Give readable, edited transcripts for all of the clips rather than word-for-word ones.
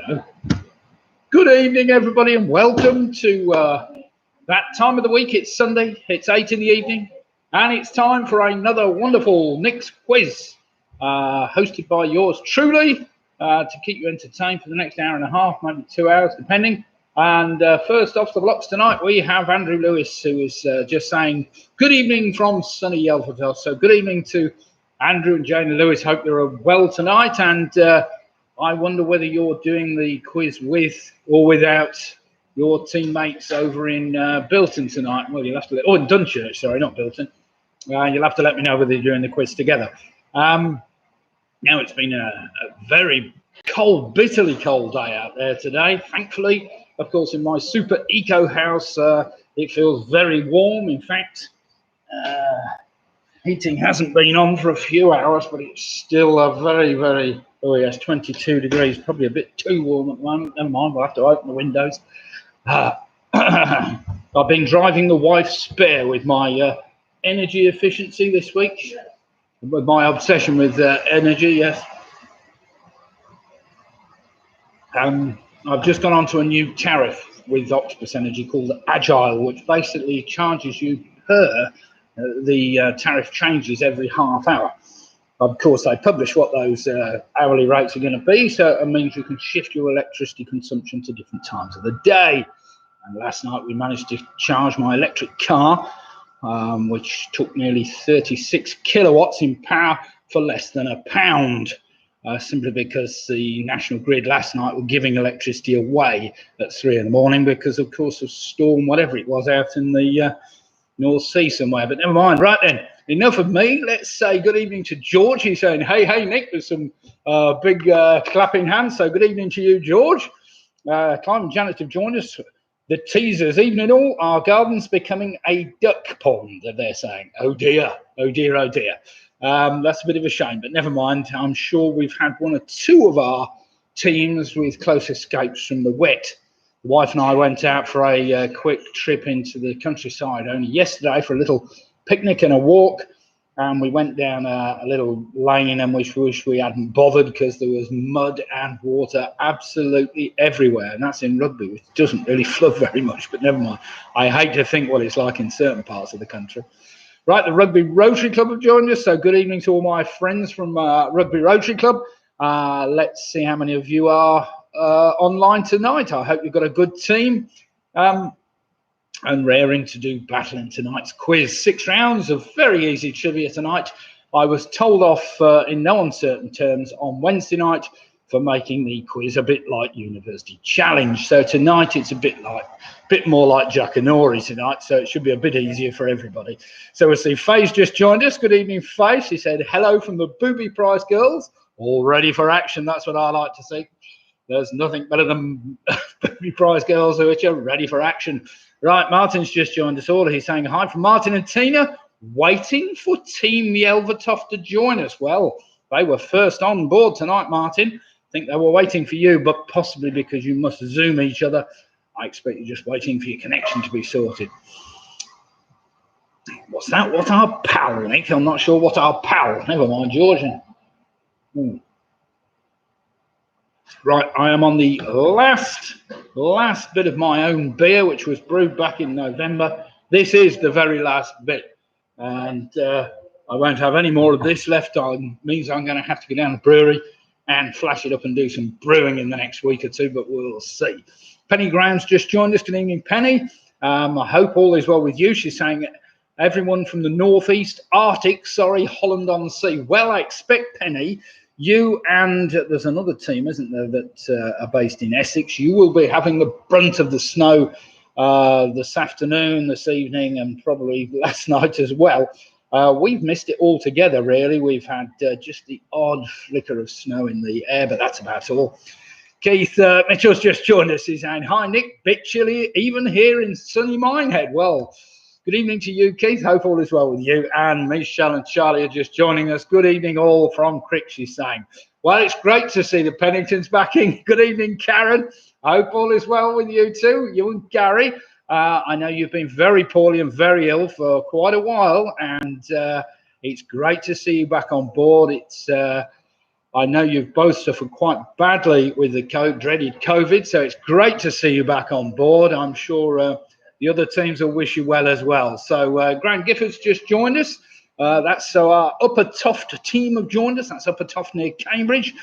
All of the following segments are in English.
go. Good evening, everybody, and welcome to that time of the week. It's Sunday, it's 8 in the evening, and it's time for another wonderful Nick's quiz, hosted by yours truly, to keep you entertained for the next hour and a half, maybe 2 hours, depending. And first off the blocks tonight, we have Andrew Lewis, who is just saying good evening from sunny Yelverton. So good evening to Andrew and Jane Lewis. Hope you're well tonight, and I wonder whether you're doing the quiz with or without your teammates over in Bilton tonight. Well, you'll have to, in Dunchurch, sorry, not Bilton. You'll have to let me know whether you're doing the quiz together. Now, it's been a very cold, bitterly cold day out there today. Thankfully, of course, in my super eco house, it feels very warm. In fact, heating hasn't been on for a few hours, but it's still a very, very, oh yes, 22 degrees, probably a bit too warm at the moment. Never mind, we'll have to open the windows. I've been driving the wife's spare with my energy efficiency this week, with my obsession with energy, yes. I've just gone on to a new tariff with Octopus Energy called Agile, which basically charges you per the tariff changes every half hour. Of course, they publish what those hourly rates are going to be, so it means you can shift your electricity consumption to different times of the day. And last night we managed to charge my electric car, which took nearly 36 kilowatts in power for less than £1, simply because the National Grid last night were giving electricity away at 3 in the morning because, of course, of storm, whatever it was, out in the North Sea somewhere. But never mind. Right then, enough of me. Let's say good evening to George. He's saying, hey, Nick, with some big clapping hands. So good evening to you, George. Clive and Janet have joined us. The teasers, evening all, our garden's becoming a duck pond, they're saying. Oh dear, oh dear, oh dear. That's a bit of a shame, but never mind. I'm sure we've had one or two of our teams with close escapes from the wet. The wife and I went out for a quick trip into the countryside only yesterday for a little picnic and a walk. And we went down a little lane and we wish we hadn't bothered because there was mud and water absolutely everywhere. And that's in Rugby, which doesn't really flood very much, but never mind. I hate to think what it's like in certain parts of the country. Right, the Rugby Rotary Club have joined us. So good evening to all my friends from Rugby Rotary Club. Let's see how many of you are online tonight. I hope you've got a good team. And raring to do battle in tonight's quiz. 6 rounds of very easy trivia tonight. I was told off in no uncertain terms on Wednesday night for making the quiz a bit like University Challenge. So tonight it's a bit more like Jackanory tonight, so it should be a bit easier for everybody. So we'll see Faye's just joined us. Good evening, Faye. She said hello from the Booby Prize girls. All ready for action. That's what I like to see. There's nothing better than Booby Prize girls who are ready for action. Right, Martin's just joined us all. He's saying hi from Martin and Tina, waiting for Team Yelvertoft to join us. Well, they were first on board tonight, Martin. I think they were waiting for you, but possibly because you must Zoom each other. I expect you're just waiting for your connection to be sorted. What's that? What our pal, Nick? I'm not sure what our pal. Never mind, George. Right, I am on the last bit of my own beer, which was brewed back in November. This is the very last bit, and I won't have any more of this left. It means I'm going to have to go down to the brewery and flash it up and do some brewing in the next week or two, but we'll see. Penny Graham's just joined us. Good evening, Penny. I hope all is well with you. She's saying everyone from the northeast, Arctic, Holland on Sea. Well, I expect, Penny, you and there's another team, isn't there, that are based in Essex. You will be having the brunt of the snow this afternoon, this evening, and probably last night as well. We've missed it altogether, really. We've had just the odd flicker of snow in the air, but that's about all. Keith Mitchell's just joined us. He's saying, hi, Nick. Bit chilly even here in sunny Minehead. Well, good evening to you, Keith. Hope all is well with you. And Michelle and Charlie are just joining us. Good evening all from Crick, she's saying. Well, it's great to see the Penningtons back in. Good evening, Karen. I hope all is well with you too, you and Gary. I know you've been very poorly and very ill for quite a while, and it's great to see you back on board. It's I know you've both suffered quite badly with the dreaded COVID, so it's great to see you back on board. I'm sure the other teams will wish you well as well. So Grant Gifford's just joined us. That's our Upper Toft team have joined us. That's Upper Toft near Cambridge.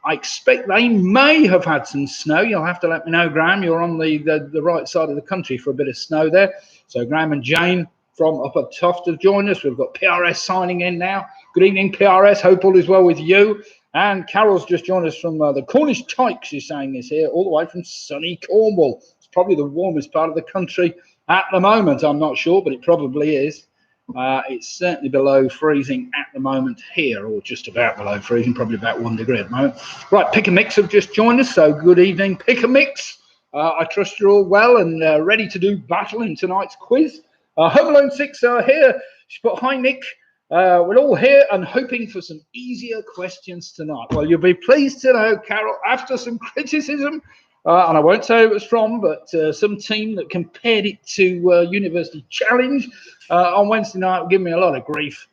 I expect they may have had some snow. You'll have to let me know, Graham. You're on the right side of the country for a bit of snow there. So Graham and Jane from Upper Toft have joined us. We've got PRS signing in now. Good evening, PRS. Hope all is well with you. And Carol's just joined us from the Cornish Tykes, she's saying this here, all the way from sunny Cornwall. It's probably the warmest part of the country at the moment. I'm not sure, but it probably is. It's certainly below freezing at the moment here, or just about below freezing, probably about 1 degree at the moment. Right, Pick a Mix have just joined us, so good evening, Pick a Mix. I trust you're all well and ready to do battle in tonight's quiz. Home Alone 6 are here. She's put, hi, Nick. We're all here and hoping for some easier questions tonight. Well, you'll be pleased to know, Carol, after some criticism, and I won't say who it was from, but some team that compared it to University Challenge on Wednesday night gave me a lot of grief.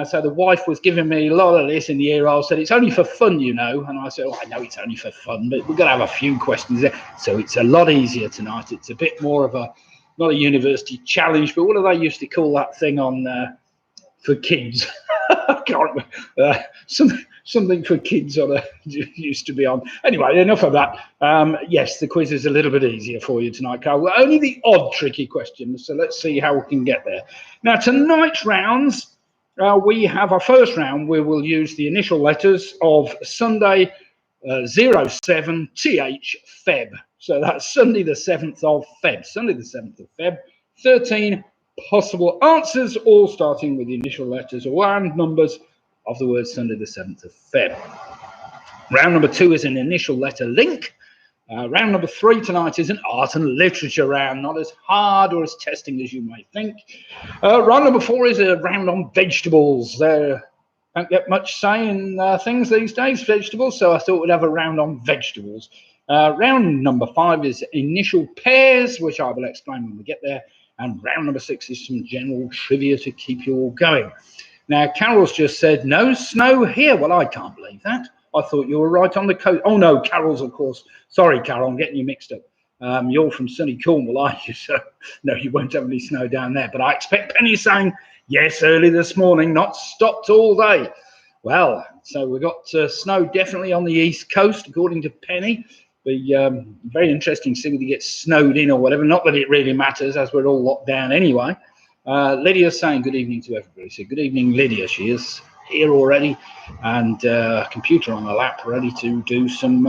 So the wife was giving me a lot of this in the ear. I said, it's only for fun, you know. And I said, oh, I know it's only for fun, but we're going to have a few questions there. So it's a lot easier tonight. It's a bit more of a, not a University Challenge, but what do they used to call that thing on for kids? I can't remember. Something for kids on used to be on. Anyway, enough of that. Yes, the quiz is a little bit easier for you tonight, Carl. Well, only the odd tricky questions, so let's see how we can get there. Now, tonight's rounds, we have our first round where we'll use the initial letters of Sunday 07th Feb. So that's Sunday the 7th of Feb. Sunday the 7th of Feb. 13 possible answers, all starting with the initial letters or and numbers of the word Sunday the 7th of Feb. Round number 2 is an initial letter link. Round number 3 tonight is an art and literature round, not as hard or as testing as you may think. Round number 4 is a round on vegetables. Don't get much say in things these days, vegetables, so I thought we'd have a round on vegetables. Round number 5 is initial pairs, which I will explain when we get there. And round number 6 is some general trivia to keep you all going. Now, Carol's just said, no snow here. Well, I can't believe that. I thought you were right on the coast. Oh, no, Carol's, of course. Sorry, Carol, I'm getting you mixed up. You're from sunny Cornwall, aren't you? So, no, you won't have any snow down there. But I expect Penny saying, yes, early this morning, not stopped all day. Well, so we've got snow definitely on the east coast, according to Penny. Be very interesting to see whether he gets snowed in or whatever. Not that it really matters, as we're all locked down anyway. Lydia's saying good evening to everybody. So good evening, Lydia. She is here already, and computer on her lap, ready to do some.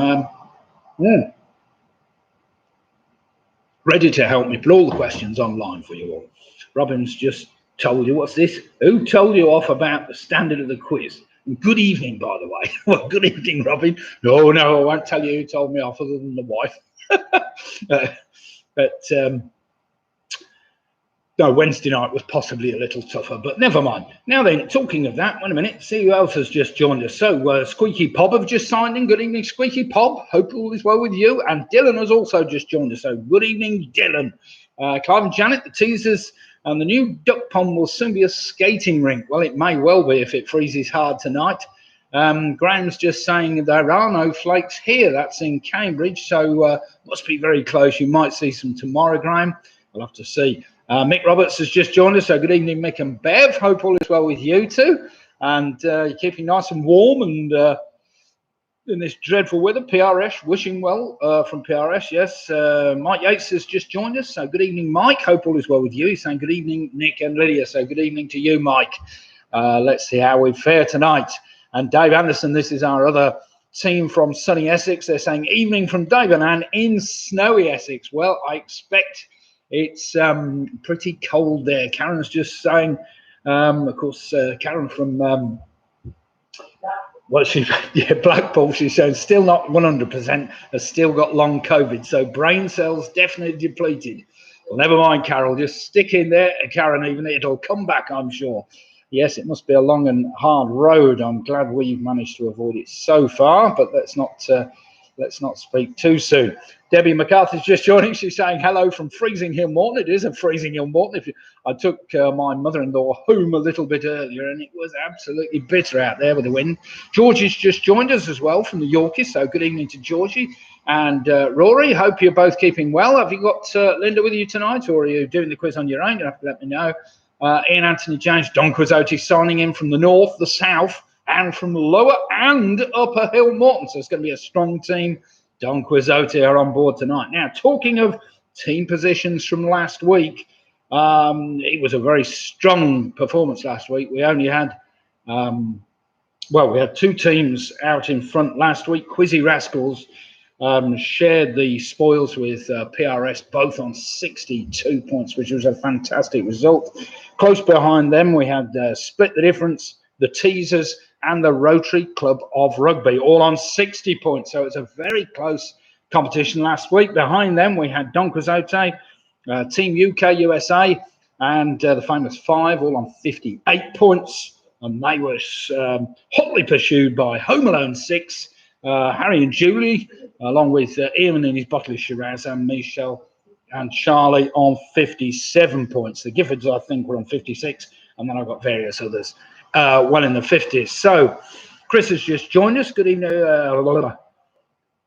Ready to help me put all the questions online for you all. Robin's just told you, what's this? Who told you off about the standard of the quiz? Good evening, by the way. Well, good evening, Robin. No, I won't tell you who told me off other than the wife. No, Wednesday night was possibly a little tougher, but never mind. Now then, talking of that, wait a minute, see who else has just joined us. So, Squeaky Pob have just signed in. Good evening, Squeaky Pob. Hope all is well with you. And Dylan has also just joined us. So, good evening, Dylan. Clive and Janet, the teasers. And the new duck pond will soon be a skating rink. Well, it may well be if it freezes hard tonight. Graham's just saying there are no flakes here. That's in Cambridge, so must be very close. You might see some tomorrow, Graham. We'll have to see. Mick Roberts has just joined us, so good evening, Mick and Bev. Hope all is well with you too. And you're keeping nice and warm and in this dreadful weather. PRS, wishing well from PRS, yes. Mike Yates has just joined us, so good evening, Mike. Hope all is well with you. He's saying good evening, Nick and Lydia, so good evening to you, Mike. Let's see how we fare tonight. And Dave Anderson, this is our other team from sunny Essex. They're saying evening from Dave and Anne in snowy Essex. Well, I expect it's pretty cold there. Karen's just saying, of course, Karen from... Blackpool, she's saying still not 100%, has still got long COVID, so brain cells definitely depleted. Well, never mind, Carol, just stick in there, Karen, even it'll come back, I'm sure. Yes, it must be a long and hard road. I'm glad we've managed to avoid it so far, but let's not Let's not speak too soon. Debbie McCarthy's just joining. She's saying hello from Freezing Hill Morton. It is a Freezing Hill Morton. I took my mother-in-law home a little bit earlier, and it was absolutely bitter out there with the wind. Georgie's just joined us as well from the Yorkies, so good evening to Georgie. And Rory, hope you're both keeping well. Have you got Linda with you tonight, or are you doing the quiz on your own? You'll have to let me know. Ian Anthony James, Don Quizzotti signing in from the north, the south, and from lower and upper Hill Morton. So it's going to be a strong team. Don Quizzotti are on board tonight. Now, talking of team positions from last week, it was a very strong performance last week. We only had, we had two teams out in front last week. Quizzy Rascals shared the spoils with PRS, both on 62 points, which was a fantastic result. Close behind them, we had Split the Difference, the Teasers, and the Rotary Club of Rugby, all on 60 points. So it's a very close competition last week. Behind them, we had Don Quizzotti, Team UK USA, and the famous Five, all on 58 points. And they were hotly pursued by Home Alone 6, Harry and Julie, along with Ian and his bottle of Shiraz, and Michelle and Charlie on 57 points. The Giffords, I think, were on 56, and then I've got various others well in the 50s. So Chris has just joined us. Good evening.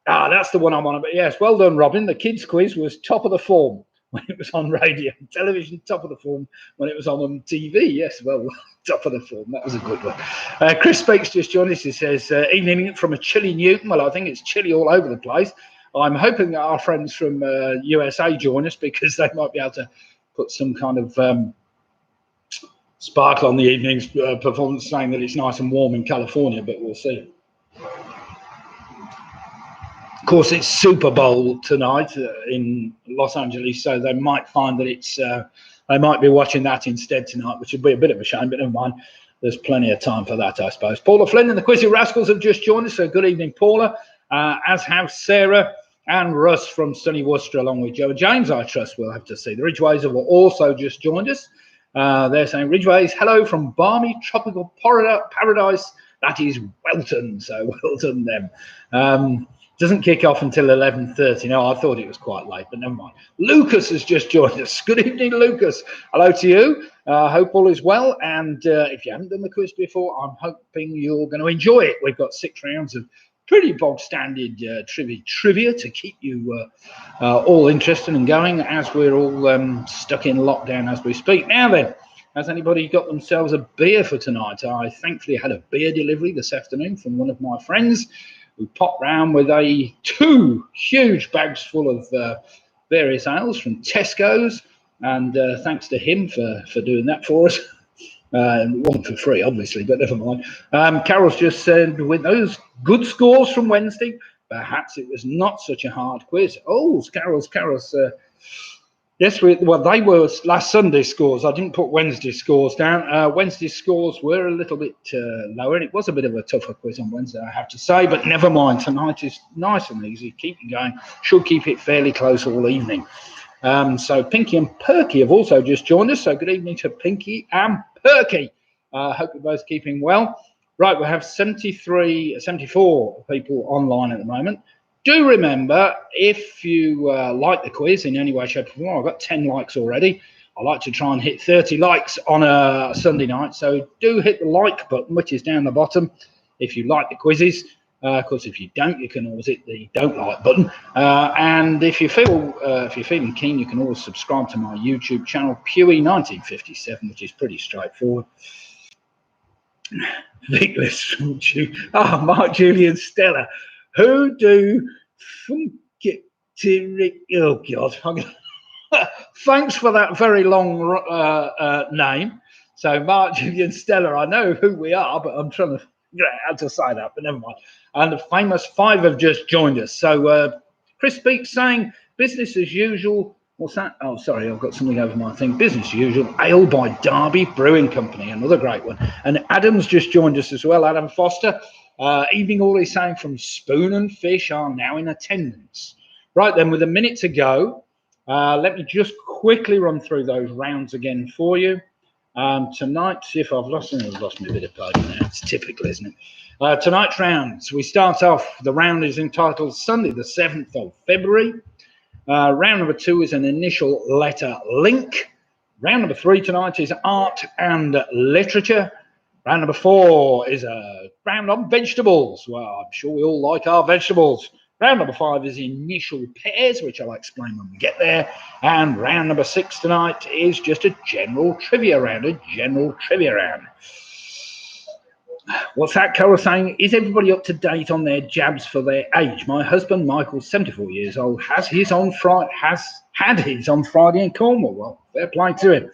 That's the one I'm on. But yes, well done, Robin. The kids quiz was top of the form when it was on radio, television, top of the form when it was on TV. Yes, well, top of the form. That was a good one. Chris Speaks just joined us. He says, evening from a chilly Newton. Well, I think it's chilly all over the place. I'm hoping that our friends from USA join us, because they might be able to put some kind of sparkle on the evening's performance, saying that it's nice and warm in California, but we'll see. Of course, it's Super Bowl tonight in Los Angeles, so they might find that it's they might be watching that instead tonight, which would be a bit of a shame, but never mind. There's plenty of time for that, I suppose. Paula Flynn and the Quizzy Rascals have just joined us, so good evening, Paula, as have Sarah and Russ from sunny Worcester, along with Joe James, I trust. We'll have to see. The Ridgeways have also just joined us. They're saying, Ridgeways, hello from balmy tropical paradise. That is Welton, so well done them. Doesn't kick off until 11:30. No, I thought it was quite late, but never mind. Lucas has just joined us. Good evening, Lucas. Hello to you. Hope all is well. And if you haven't done the quiz before, I'm hoping you're going to enjoy it. We've got 6 rounds of pretty bog standard trivia to keep you all interested and going, as we're all stuck in lockdown as we speak. Now then, has anybody got themselves a beer for tonight? I thankfully had a beer delivery this afternoon from one of my friends, who popped round with 2 huge bags full of various ales from Tesco's, and thanks to him for doing that for us. It wasn't for free, obviously, but never mind. Carol's just said, with those good scores from Wednesday, perhaps it was not such a hard quiz. Oh, Carol's. Yes, they were last Sunday's scores. I didn't put Wednesday's scores down. Wednesday's scores were a little bit lower, and it was a bit of a tougher quiz on Wednesday, I have to say, but never mind. Tonight is nice and easy. Keep it going. Should keep it fairly close all evening. So Pinky and Perky have also just joined us. So good evening to Pinky and Perky. Hope you're both keeping well. Right, we have 74 people online at the moment. Do remember, if you like the quiz in any way, shape or form, I've got 10 likes already. I like to try and hit 30 likes on a Sunday night. So do hit the like button, which is down the bottom, if you like the quizzes. Of course, if you don't, you can always hit the don't like button. And if you're feeling keen, you can always subscribe to my YouTube channel, Pewee1957, which is pretty straightforward. Vickless from Mark, Julian, Stella. Who do it to? Oh God! Thanks for that very long name. So Mark, Julian, Stella. I know who we are, but I'm trying to figure out how to say that. But never mind. And the famous 5 have just joined us. So Chris Speaks saying business as usual. What's that? Oh, sorry, I've got something over my thing. Business as usual. Ale by Derby Brewing Company, another great one. And Adam's just joined us as well. Adam Foster. Evening all, he's saying from Spoon and Fish are now in attendance. Right then, with a minute to go, let me just quickly run through those rounds again for you. Tonight, if I've lost me a bit of paper now. It's typical, isn't it? Tonight's rounds, we start off, the round is entitled Sunday, the 7th of February. Round number 2 is an initial letter link. Round number 3 tonight is art and literature. Round number 4 is a round on vegetables. Well, I'm sure we all like our vegetables. Round number 5 is initial pairs, which I'll explain when we get there. And round number 6 tonight is just a general trivia round, What's that, Carol saying? Is everybody up to date on their jabs for their age? My husband, Michael, 74 years old, had his on Friday in Cornwall. Well, fair play to him.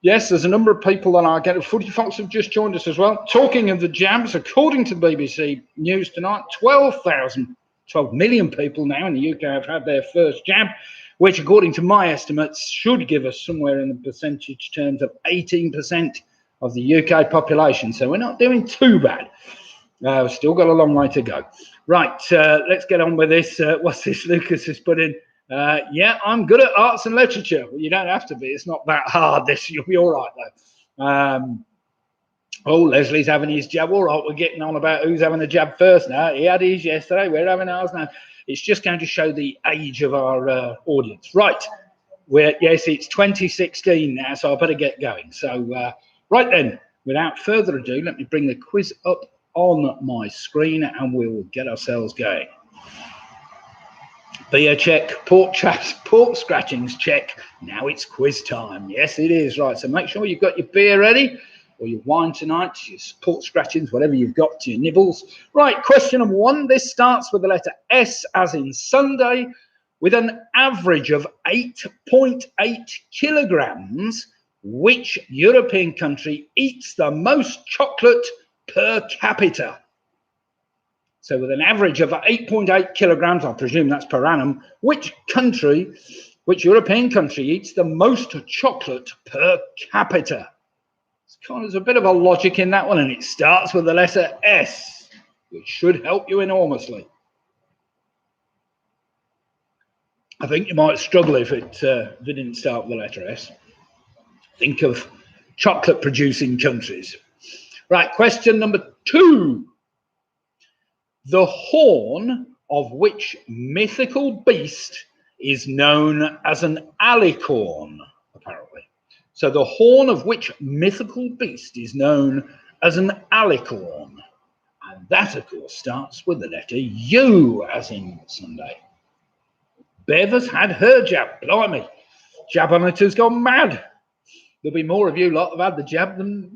Yes, there's a number of people that are getting. Footy Fox have just joined us as well. Talking of the jabs, according to the BBC News tonight, 12 million people now in the UK have had their first jab, which, according to my estimates, should give us somewhere in the percentage terms of 18% of the UK population. So we're not doing too bad. We've still got a long way to go. Right, let's get on with this. What's this Lucas has put in? Yeah, I'm good at arts and literature. Well, you don't have to be. It's not that hard. You'll be all right, though. Oh, Leslie's having his jab. All right, we're getting on about who's having the jab first now. He had his yesterday. We're having ours now. It's just going to show the age of our audience. Right. Yes, it's 2016 now, so I better get going. So, right then, without further ado, let me bring the quiz up on my screen and we'll get ourselves going. Beer check, pork scratchings check. Now it's quiz time. Yes, it is. Right, so make sure you've got your beer ready or your wine tonight, your pork scratchings, whatever you've got to your nibbles. Right, question number 1. This starts with the letter S as in Sunday. With an average of 8.8 kilograms, which European country eats the most chocolate per capita? So with an average of 8.8 kilograms, I presume that's per annum, which European country eats the most chocolate per capita? There's a bit of a logic in that one, and it starts with the letter S, which should help you enormously. I think you might struggle if it didn't start with the letter S. Think of chocolate-producing countries. Right, question number 2. The horn of which mythical beast is known as an alicorn, apparently. So the horn of which mythical beast is known as an alicorn. And that, of course, starts with the letter U, as in Sunday. Bev has had her jab. Blimey. Jab on it has gone mad. There'll be more of you lot have had the jab than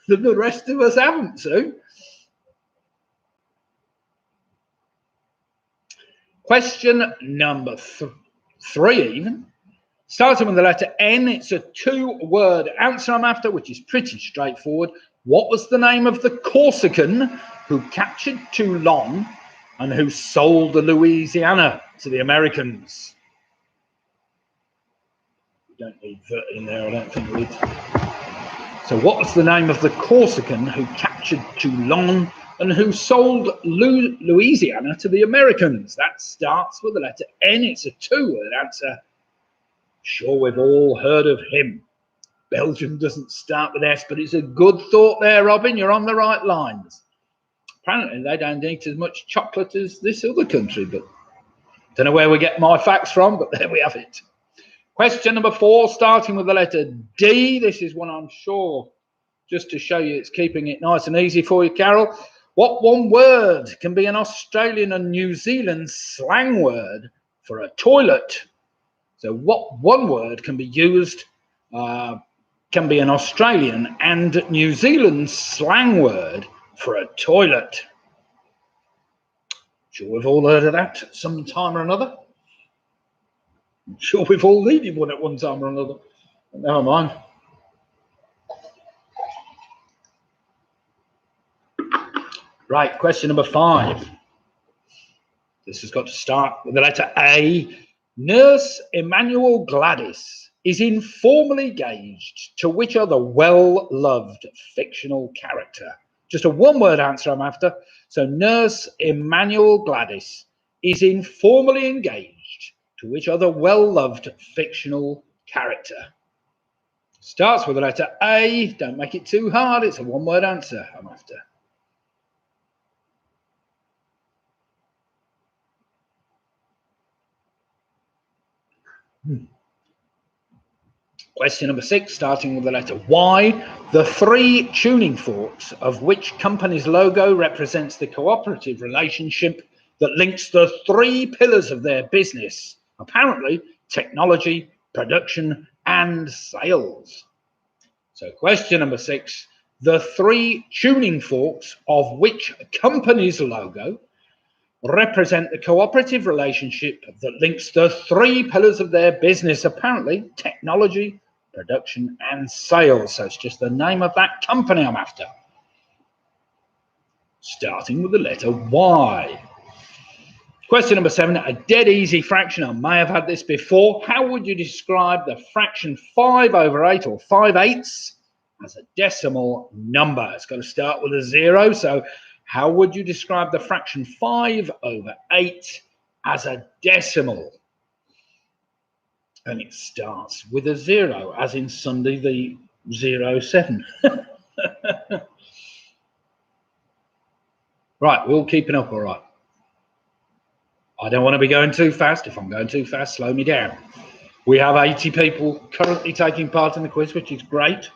the rest of us haven't, Sue. Question number 3 even. Starting with the letter N, it's a 2-word answer I'm after, which is pretty straightforward. What was the name of the Corsican who captured Toulon and who sold the Louisiana to the Americans? We don't need that in there, I don't think we need. So what was the name of the Corsican who captured Toulon and who sold Louisiana to the Americans? That starts with the letter N. It's a 2-word answer. Sure, we've all heard of him. Belgium doesn't start with S, but it's a good thought there, Robin. You're on the right lines. Apparently, they don't eat as much chocolate as this other country, but don't know where we get my facts from, but there we have it. Question number 4, starting with the letter D. This is one I'm sure, just to show you it's keeping it nice and easy for you, Carol. What one word can be an Australian and New Zealand slang word for a toilet? So what one word can be used, can be an Australian and New Zealand slang word for a toilet? Sure we've all heard of that some time or another. I'm sure we've all needed one at one time or another. But never mind. Right, question number 5. This has got to start with the letter A. Nurse Emmanuel Gladys is informally engaged to which other well-loved fictional character? Just a 1-word answer I'm after. So Nurse Emmanuel Gladys is informally engaged to which other well-loved fictional character? Starts with the letter A. Don't make it too hard. It's a one-word answer I'm after. Question number 6, starting with the letter Y. The 3 tuning forks of which company's logo represents the cooperative relationship that links the 3 pillars of their business. Apparently, technology, production, and sales. So question number 6, the 3 tuning forks of which company's logo represent the cooperative relationship that links the 3 pillars of their business, apparently technology, production, and sales. So it's just the name of that company I'm after. Starting with the letter Y. Question number 7, a dead easy fraction. I may have had this before. How would you describe the fraction 5/8 or 5/8 as a decimal number? It's got to start with a 0. So how would you describe the fraction 5/8 as a decimal? And it starts with a 0, as in Sunday the 07. Right, we're all keeping up all right. I don't want to be going too fast. If I'm going too fast, slow me down. We have 80 people currently taking part in the quiz, which is great.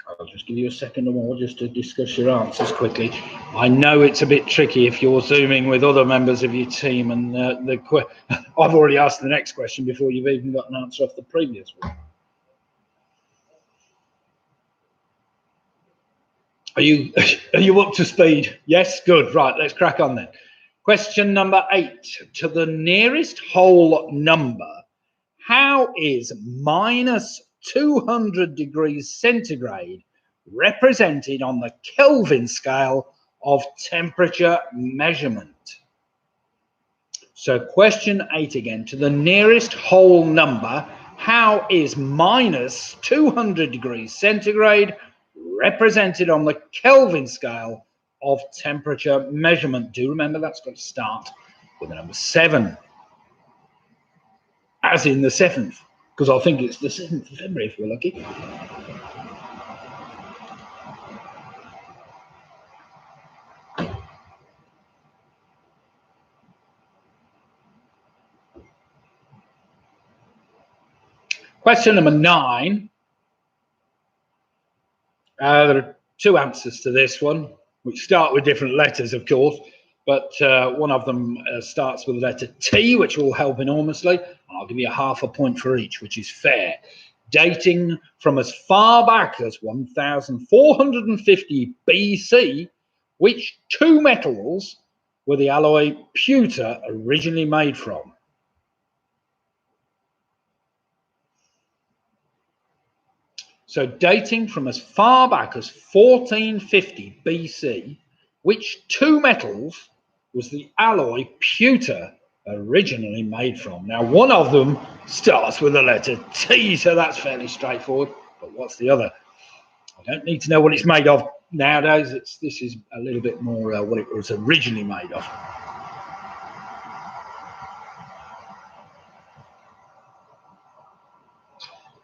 I'll just give you a second or more just to discuss your answers quickly. I know it's a bit tricky if you're Zooming with other members of your team, and I've already asked the next question before you've even got an answer off the previous one. Are you up to speed? Yes, good. Right, let's crack on then. Question number 8. To the nearest whole number, how is minus 200 degrees centigrade represented on the Kelvin scale of temperature measurement? So question 8 again. To the nearest whole number, how is minus 200 degrees centigrade represented on the Kelvin scale of temperature measurement? Do remember that's got to start with the number 7, as in the 7th, because I think it's the 7th of February if we're lucky. Question number 9. There are 2 answers to this one, which start with different letters, of course, but one of them starts with the letter T, which will help enormously. I'll give you half a point for each, which is fair. Dating from as far back as 1450 BC, which 2 metals were the alloy pewter originally made from? So dating from as far back as 1450 BC, which 2 metals was the alloy pewter originally made from? Now, one of them starts with the letter T, so that's fairly straightforward. But what's the other? I don't need to know what it's made of nowadays. This is a little bit more what it was originally made of.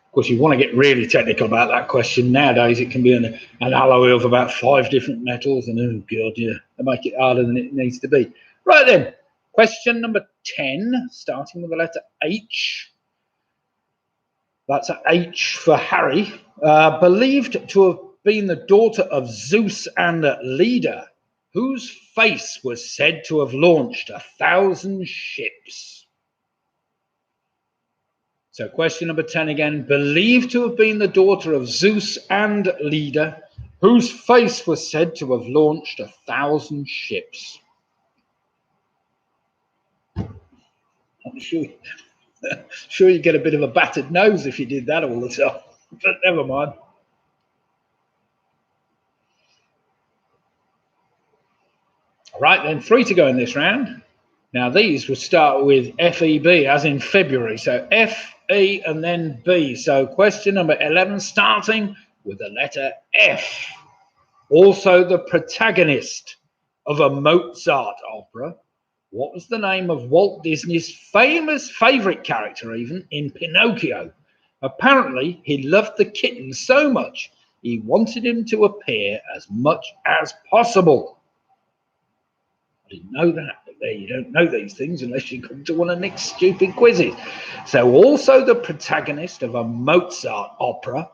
Of course, you want to get really technical about that question. Nowadays, it can be an alloy of about 5 different metals, and oh god, yeah, they make it harder than it needs to be. Right then, question number 10, starting with the letter H. That's a H for Harry. Believed to have been the daughter of Zeus and Leda, whose face was said to have launched 1,000 ships. So question number 10 again. Believed to have been the daughter of Zeus and Leda, whose face was said to have launched 1,000 ships. I'm sure you get a bit of a battered nose if you did that all the time, but never mind. All right, then 3 to go in this round. Now these will start with FEB, as in February. So F, E, and then B. So question number 11, starting with the letter F. Also the protagonist of a Mozart opera. What was the name of Walt Disney's famous favorite character, even in Pinocchio? Apparently, he loved the kitten so much he wanted him to appear as much as possible. I didn't know that, but there, you don't know these things unless you come to one of Nick's stupid quizzes. So also the protagonist of a Mozart opera.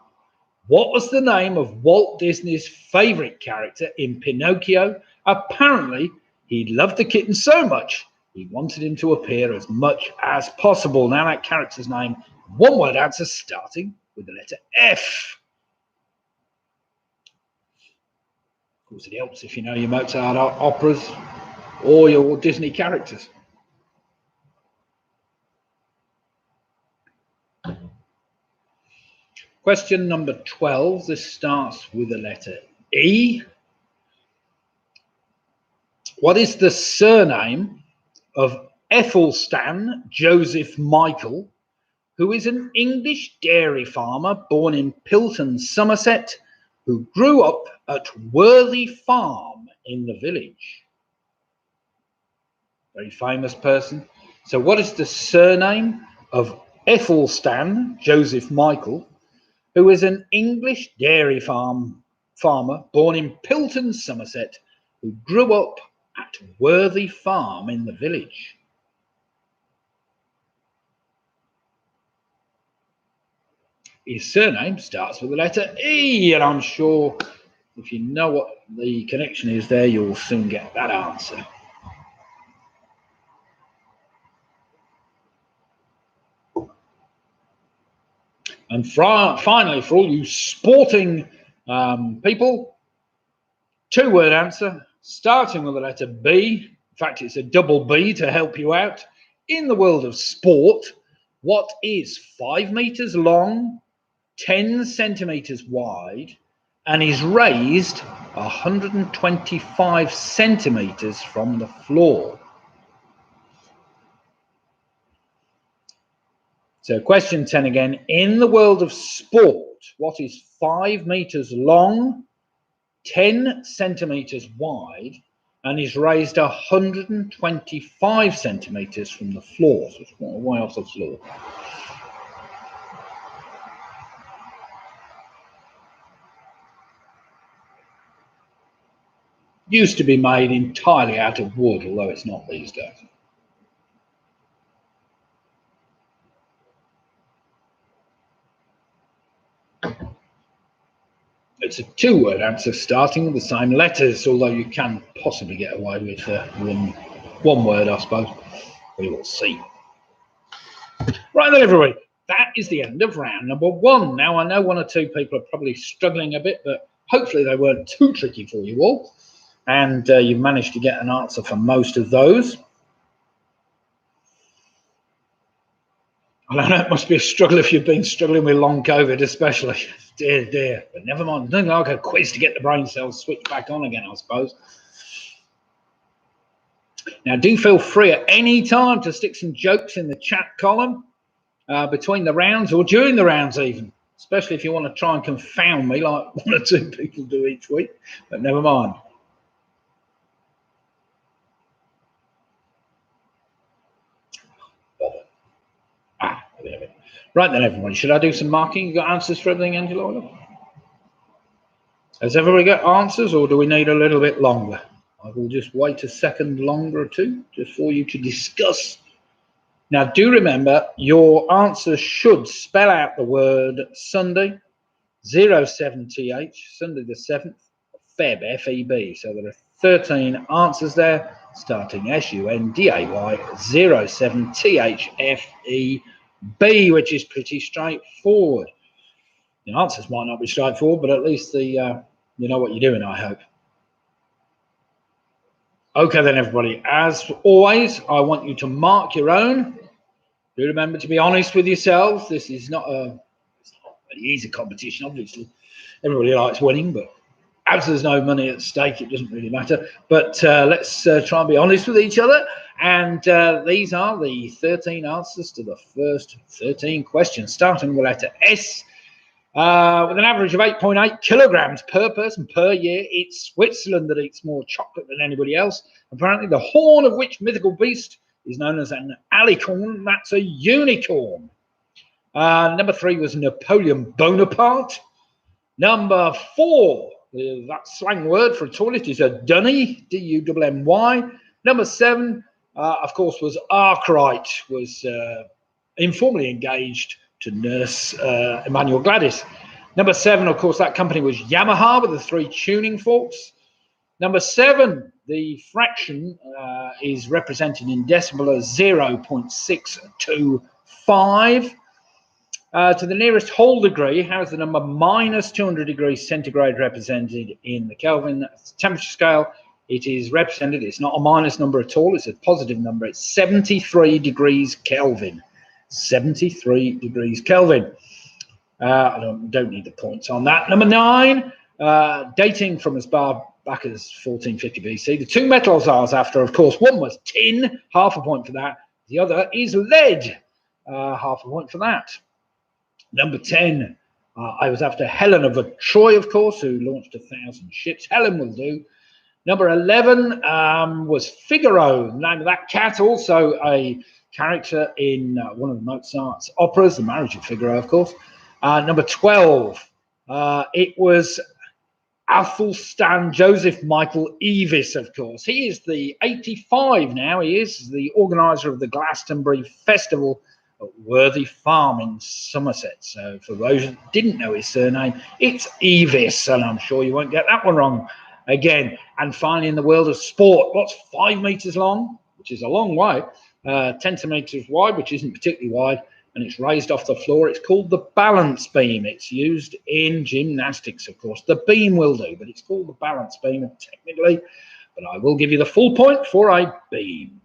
What was the name of Walt Disney's favourite character in Pinocchio? Apparently, he loved the kitten so much he wanted him to appear as much as possible. Now that character's name, one word answer starting with the letter F. Of course, it helps if you know your Mozart operas or your Disney characters. Question number 12. This starts with the letter E. What is the surname of Ethelstan Joseph Michael, who is an English dairy farmer born in Pilton, Somerset, who grew up at Worthy Farm in the village? Very famous person. So what is the surname of Ethelstan Joseph Michael, who is an English dairy farmer born in Pilton, Somerset, who grew up at Worthy Farm in the village? His surname starts with the letter E, and I'm sure if you know what the connection is there, you'll soon get that answer. And finally, for all you sporting people, two-word answer, starting with the letter B. In fact, it's a double B to help you out. In the world of sport, what is 5 meters long, 10 centimeters wide, and is raised 125 centimeters from the floor? So question 10 again. In the world of sport, what is 5 meters long, 10 centimeters wide, and is raised 125 centimeters from the floor? So it's quite a way off the floor. Used to be made entirely out of wood, although it's not these days. It's a two-word answer starting with the same letters, although you can possibly get away with one word, I suppose. We will see. Right then, everybody, that is the end of round number 1. Now, I know one or two people are probably struggling a bit, but hopefully they weren't too tricky for you all, and you've managed to get an answer for most of those. I know it must be a struggle if you've been struggling with long COVID, especially. Dear, dear. But never mind. Nothing like a quiz to get the brain cells switched back on again, I suppose. Now, do feel free at any time to stick some jokes in the chat column between the rounds or during the rounds even, especially if you want to try and confound me like one or two people do each week. But never mind. Right then, everybody, should I do some marking? You got answers for everything, Angela? Has everybody got answers, or do we need a little bit longer? I will just wait a second longer or two just for you to discuss. Now, do remember, your answers should spell out the word Sunday, 07TH, Sunday the 7th, Feb, F-E-B. So there are 13 answers there, starting SUNDAY, 07THFEB, which is pretty straightforward. The answers might not be straightforward, but at least you know what you're doing, I hope. Okay then, everybody, as always, I want you to mark your own. Do remember to be honest with yourselves. This is not an easy competition, obviously. Everybody likes winning, but as there's no money at stake, it doesn't really matter. But let's try and be honest with each other. And these are the 13 answers to the first 13 questions, starting with the letter S. With an average of 8.8 kilograms per person per year, it's Switzerland that eats more chocolate than anybody else. Apparently, the horn of which mythical beast is known as an alicorn? That's a unicorn. Number 3 was Napoleon Bonaparte. Number 4, that slang word for a toilet is a dunny, D-U-M-M-Y. Number 7, of course, was Arkwright, was informally engaged to nurse Emmanuel Gladys. Number 7, of course, that company was Yamaha with the 3 tuning forks. Number 7, the fraction is represented in decimal as 0.625. To the nearest whole degree, how is the number minus 200 degrees centigrade represented in the Kelvin temperature scale? It is represented, it's not a minus number at all, it's a positive number. It's 73 degrees Kelvin. 73 degrees Kelvin. I don't need the points on that. Number 9, dating from as far back as 1450 BC. The 2 metals I was after, of course, one was tin, half a point for that. The other is lead, half a point for that. Number 10, I was after Helen of Troy, of course, who launched 1,000 ships. Helen will do. Number 11 was Figaro, the name of that cat, also a character in one of Mozart's operas, The Marriage of Figaro, of course. Number 12, it was Athelstan Joseph Michael Evis, of course. He is the 85 now. He is the organizer of the Glastonbury Festival at Worthy Farm in Somerset. So for those who didn't know his surname, it's Evis, and I'm sure you won't get that one wrong again. And finally, in the world of sport, what's 5 meters long, which is a long way, 10 centimeters wide, which isn't particularly wide, and it's raised off the floor. It's called the balance beam. It's used in gymnastics, of course. The beam will do, but it's called the balance beam technically. But I will give you the full point for a beam.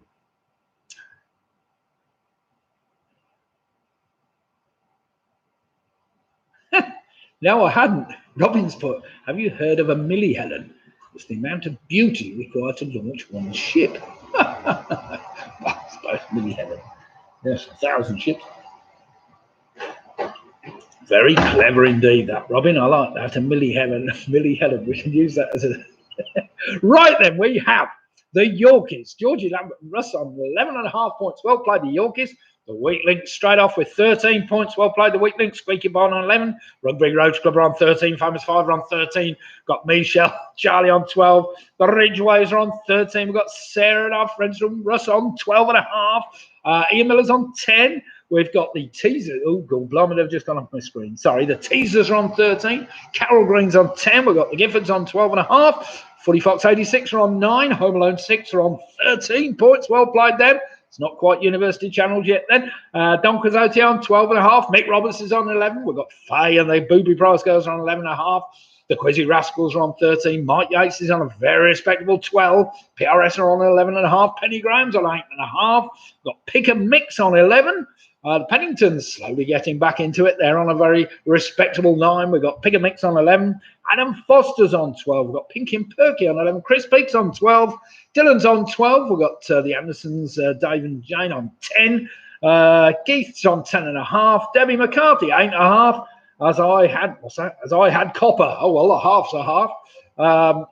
No, I hadn't. Robin's put, have you heard of a millihelen? It's the amount of beauty required to launch one ship. I suppose millihelen. Yes, 1,000 ships. Very clever indeed, that, Robin. I like that. A millihelen. We can use that as a... Right then, we have the Yorkies. Georgie Lambert and Russ on 11.5 points. Well played, the Yorkies. The Weak Links straight off with 13 points. Well played, the Weak Links. Squeaky Barn on 11. Rugby Roads Club are on 13. Famous Five are on 13. Got Michelle, Charlie on 12. The Ridgeways are on 13. We've got Sarah and our friends from Russ on 12.5. Ian Miller's on 10. We've got the teasers. Oh, God, blimey, they've just gone off my screen. Sorry, the teasers are on 13. Carol Green's on 10. We've got the Giffords on 12.5. Footy Fox 86 are on 9. Home Alone 6 are on 13 points. Well played, them. It's not quite university channels yet then. Don Quixote on 12.5. Mick Roberts is on 11. We've got Faye and the Booby Prize Girls are on 11.5. The Quizzy Rascals are on 13. Mike Yates is on a very respectable 12. PRS are on 11.5. Penny Graham's on 8.5. Got Pick and Mix on 11. The Penningtons slowly getting back into it. They're on a very respectable 9. We've got Pick and Mix on 11. Adam Foster's on 12. We've got Pinky and Perky on 11. Chris Peake's on 12. Dylan's on 12. We've got the Andersons, Dave and Jane on 10. Keith's on 10.5. Debbie McCarthy, 8.5. As I had Copper. Oh, well, a half's a half.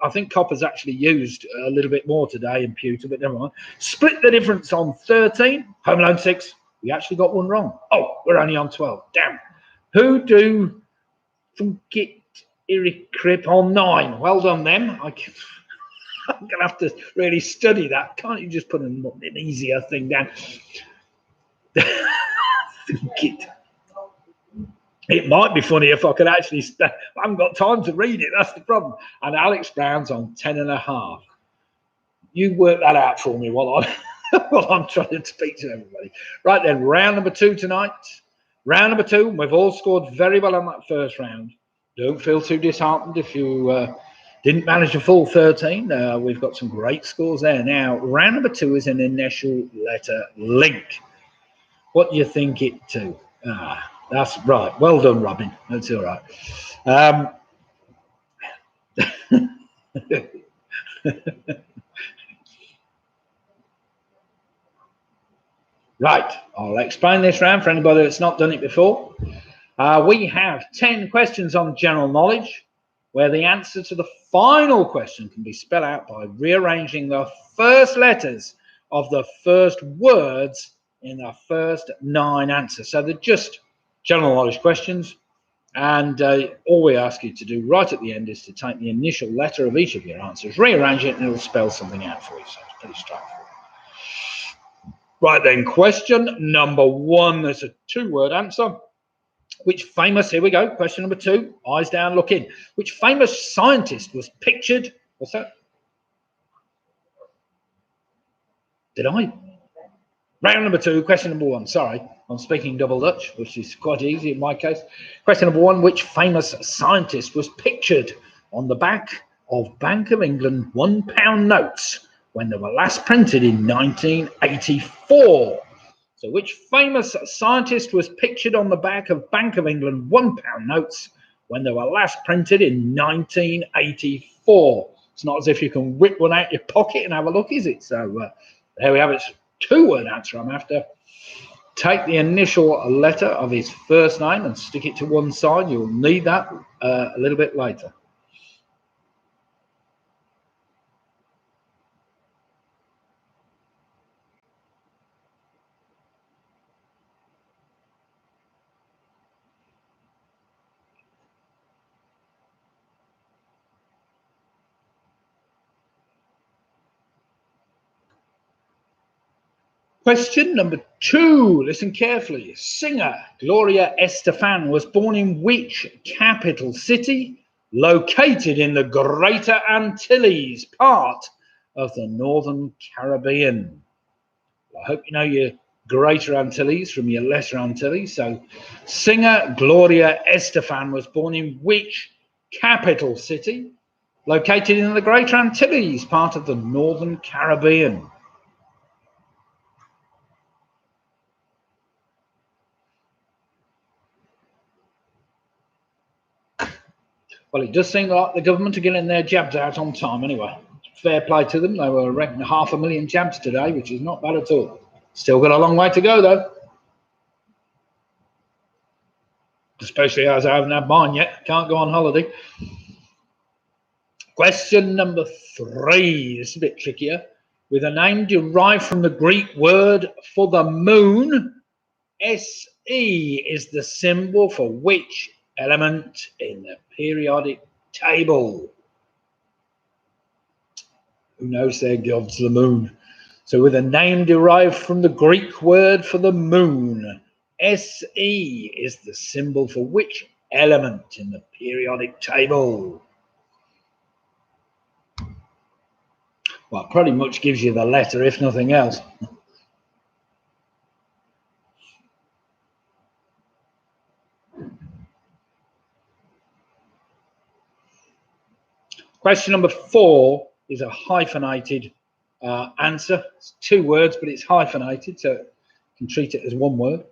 I think Copper's actually used a little bit more today in pewter, but never mind. Split the difference on 13. Home Alone 6. We actually got one wrong. Oh, we're only on 12. Damn. Who do forget Eric Crip on 9? Well done, them. I'm going to have to really study that. Can't you just put an easier thing down? It might be funny if I could actually... I haven't got time to read it. That's the problem. And Alex Brown's on 10.5. You work that out for me while I'm trying to speak to everybody. Right then, round number 2 tonight. Round number 2, we've all scored very well on that first round. Don't feel too disheartened if you didn't manage a full 13. We've got some great scores there. Now, round number 2 is an initial letter link. What do you think it to? That's right. Well done, Robin. That's all right. Right, I'll explain this round for anybody that's not done it before. We have 10 questions on general knowledge, where the answer to the final question can be spelled out by rearranging the first letters of the first words in the first 9 answers. So they're just general knowledge questions. And all we ask you to do right at the end is to take the initial letter of each of your answers, rearrange it, and it'll spell something out for you. So it's pretty straightforward. Right then, question number 1. There's a 2-word answer. Which famous, here we go, question number 2, eyes down, look in. Which famous scientist was pictured, what's that? Did I? Round number 2, question number 1, sorry. I'm speaking double Dutch, which is quite easy in my case. Question number 1, which famous scientist was pictured on the back of Bank of England £1 notes when they were last printed in 1984? So which famous scientist was pictured on the back of Bank of England £1 notes when they were last printed in 1984? It's not as if you can whip one out your pocket and have a look, is it? So there we have it. It's a 2-word answer I'm after. Take the initial letter of his first name and stick it to one side. You'll need that a little bit later. Question number 2. Listen carefully. Singer Gloria Estefan was born in which capital city located in the Greater Antilles, part of the Northern Caribbean? Well, I hope you know your Greater Antilles from your Lesser Antilles. So singer Gloria Estefan was born in which capital city located in the Greater Antilles, part of the Northern Caribbean? Well, it does seem like the government are getting their jabs out on time anyway. Fair play to them. They were reckoning 500,000 jabs today, which is not bad at all. Still got a long way to go, though. Especially as I haven't had mine yet. Can't go on holiday. Question number 3. It's a bit trickier. With a name derived from the Greek word for the moon, SE is the symbol for which element in the periodic table? Who knows their gods, the moon? So with a name derived from the Greek word for the moon, SE is the symbol for which element in the periodic table? Well, it pretty much gives you the letter, if nothing else. Question number 4 is a hyphenated answer. It's 2 words, but it's hyphenated, so you can treat it as 1 word.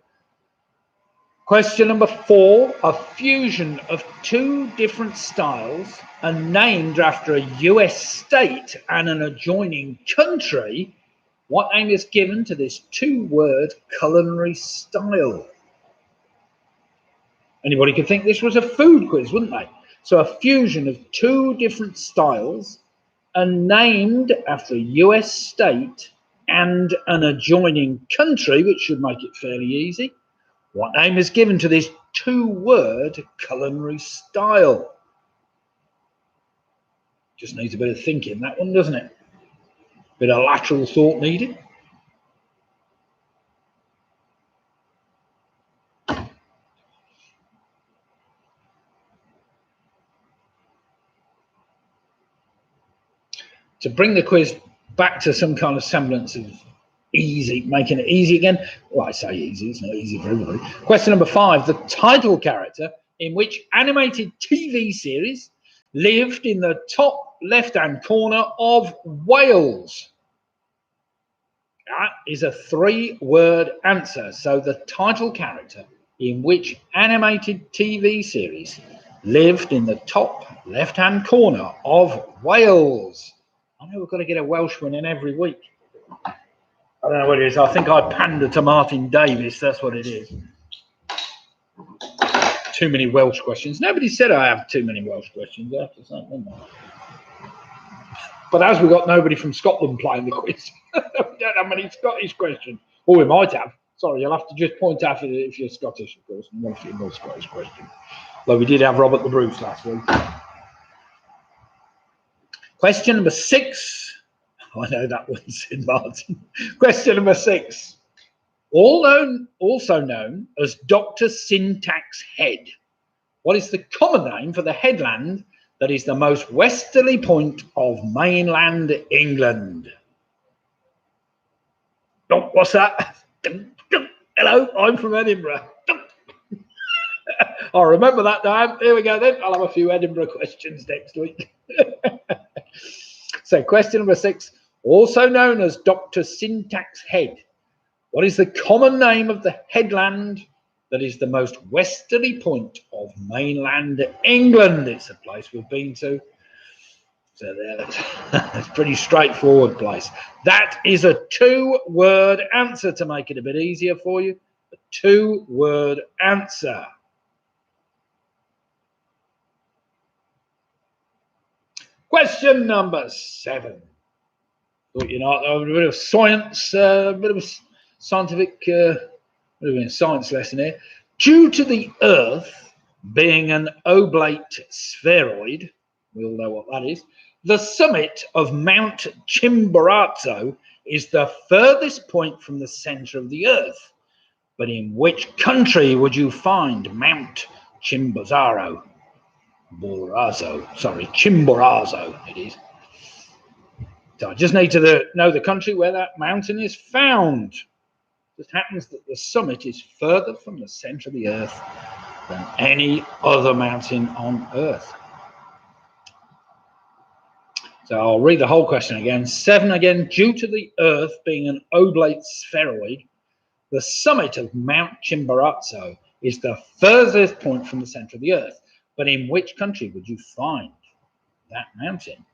Question number 4, a fusion of 2 different styles and named after a US state and an adjoining country. What name is given to this 2-word culinary style? Anybody could think this was a food quiz, wouldn't they? So a fusion of 2 different styles and named after a US state and an adjoining country, which should make it fairly easy. What name is given to this 2-word culinary style? Just needs a bit of thinking, that one, doesn't it? Bit of lateral thought needed. To bring the quiz back to some kind of semblance of easy, making it easy again. Well, I say easy, it's not easy for everybody. Question number 5, the title character in which animated TV series lived in the top left-hand corner of Wales? That is a 3-word answer. So the title character in which animated TV series lived in the top left-hand corner of Wales. I know we've got to get a Welshman in every week. I don't know what it is. I think I pander to Martin Davis. That's what it is. Too many Welsh questions. Nobody said I have too many Welsh questions. I have to say, but as we've got nobody from Scotland playing the quiz, we don't have many Scottish questions. Or we might have. Sorry, you'll have to just point out if you're Scottish, of course, and one if you're not Scottish question. Though we did have Robert the Bruce last week. Question number 6. I know that one, Sid Martin. Question number 6. Also known as Dr. Syntax Head. What is the common name for the headland that is the most westerly point of mainland England? Oh, what's that? Hello, I'm from Edinburgh. I'll remember that time. Here we go then. I'll have a few Edinburgh questions next week. So question number 6, also known as Dr. Syntax Head. What is the common name of the headland that is the most westerly point of mainland England? It's a place we've been to. So there, that's a pretty straightforward place. That is a 2-word answer to make it a bit easier for you. A 2-word answer. Question number 7. Thought you know, a bit of science, a bit of a scientific, science lesson here. Due to the Earth being an oblate spheroid, we all know what that is, the summit of Mount Chimborazo is the furthest point from the center of the Earth. But in which country would you find Mount Chimborazo? Chimborazo it is. So I just need to know the country where that mountain is found. It happens that the summit is further from the center of the Earth than any other mountain on Earth. So I'll read the whole question again. 7 again. Due to the Earth being an oblate spheroid, the summit of Mount Chimborazo is the furthest point from the center of the Earth. But in which country would you find that mountain?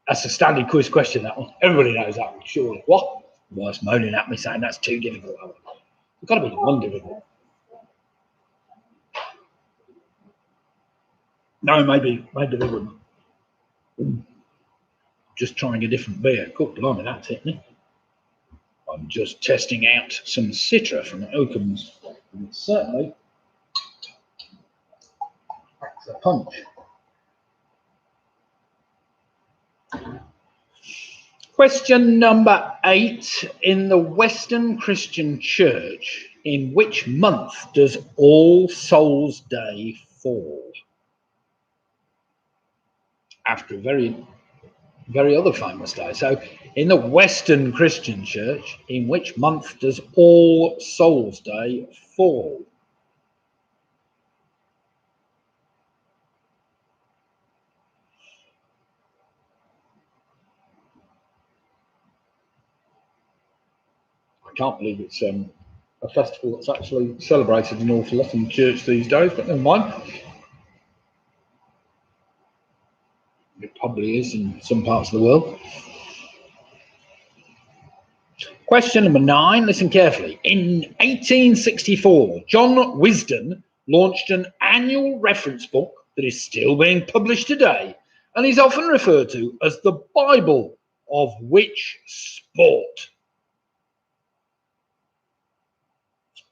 That's a standard quiz question, that one. Everybody knows that one, surely. What? Wife's moaning at me saying that's too difficult. It's got to be one difficult. No, maybe they wouldn't. Just trying a different beer. Good blimey, that's it, isn't it? I'm just testing out some Citra from Oakham's. And it certainly packs a punch. Question number 8. In the Western Christian Church, in which month does All Souls Day fall? After a very other famous day. So in the Western Christian Church, in which month does All Souls Day fall? I can't believe it's a festival that's actually celebrated an awful lot in church these days, but never mind. It probably is in some parts of the world. Question number 9, listen carefully. In 1864, John Wisden launched an annual reference book that is still being published today and is often referred to as the Bible of which sport?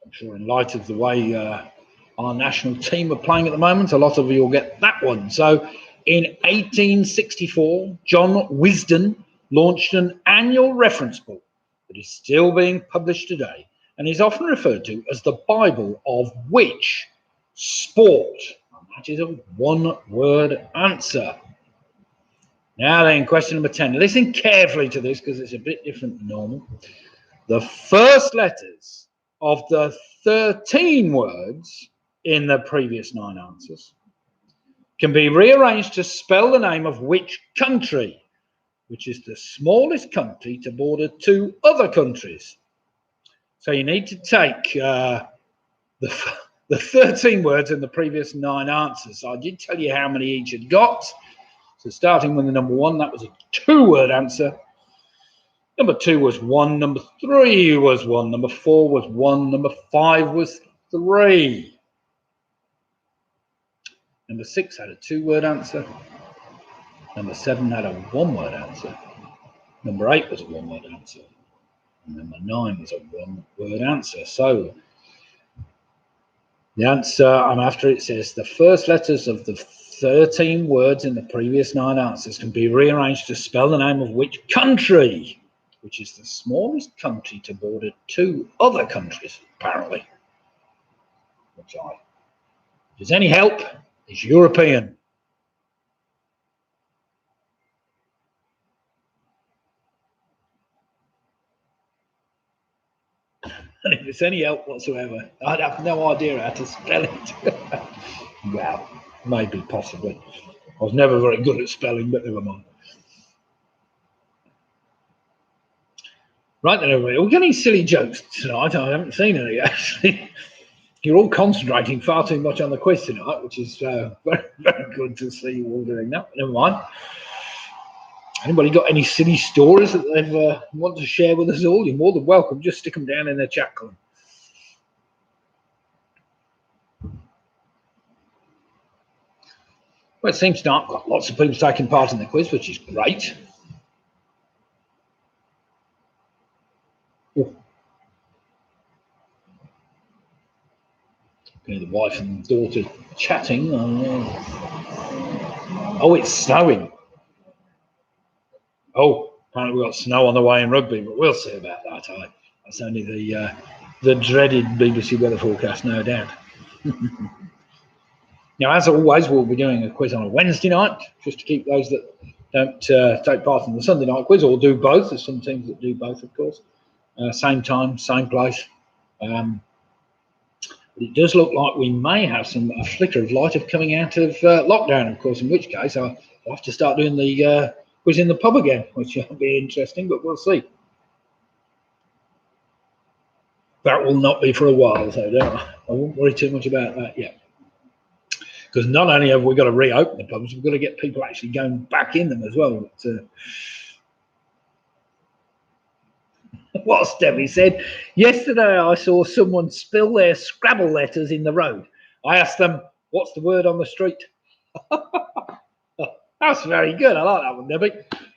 I'm sure in light of the way our national team are playing at the moment, a lot of you will get that one. So in 1864, John Wisden launched an annual reference book that is still being published today and is often referred to as the Bible of which sport? And that is a 1-word answer. Now then, question number 10. Listen carefully to this because it's a bit different than normal. The first letters of the 13 words in the previous 9 answers can be rearranged to spell the name of which country, which is the smallest country to border 2 other countries. So you need to take the 13 words in the previous 9 answers. So I did tell you how many each had got. So starting with the number 1, that was a 2-word answer. Number 2 was 1. Number 3 was 1. Number 4 was 1. Number 5 was 3. Number 6 had a 2-word answer. Number 7 had a one-word answer. Number 8 was a one-word answer. And number 9 was a one-word answer. So the answer I'm after, it says the first letters of the 13 words in the previous 9 answers can be rearranged to spell the name of which country, which is the smallest country to border 2 other countries, apparently. Which if there's any help, is European. And if it's any help whatsoever, I'd have no idea how to spell it. Well, maybe, possibly. I was never very good at spelling, but never mind. Right then, everybody, we're getting silly jokes tonight. I haven't seen any, actually. You're all concentrating far too much on the quiz tonight, which is very, very good to see you all doing that. Never mind. Anybody got any silly stories that they want to share with us all? You're more than welcome. Just stick them down in the chat column. Well, it seems to not got lots of people taking part in the quiz, which is great. Oh. Okay, the wife and daughter chatting. Oh, it's snowing. Oh, apparently we've got snow on the way in Rugby, but we'll see about that. That's only the dreaded BBC weather forecast, no doubt. Now, as always, we'll be doing a quiz on a Wednesday night, just to keep those that don't take part in the Sunday night quiz, or do both. There's some teams that do both, of course. Same time, same place. But it does look like we may have a flicker of light of coming out of lockdown, of course, in which case I'll have to start doing the quiz in the pub again, which will be interesting, but we'll see. That will not be for a while, so I won't worry too much about that yet. Because not only have we got to reopen the pubs, we've got to get people actually going back in them as well. But, what's Debbie said? Yesterday I saw someone spill their Scrabble letters in the road. I asked them, what's the word on the street? That's very good. I like that one, Debbie.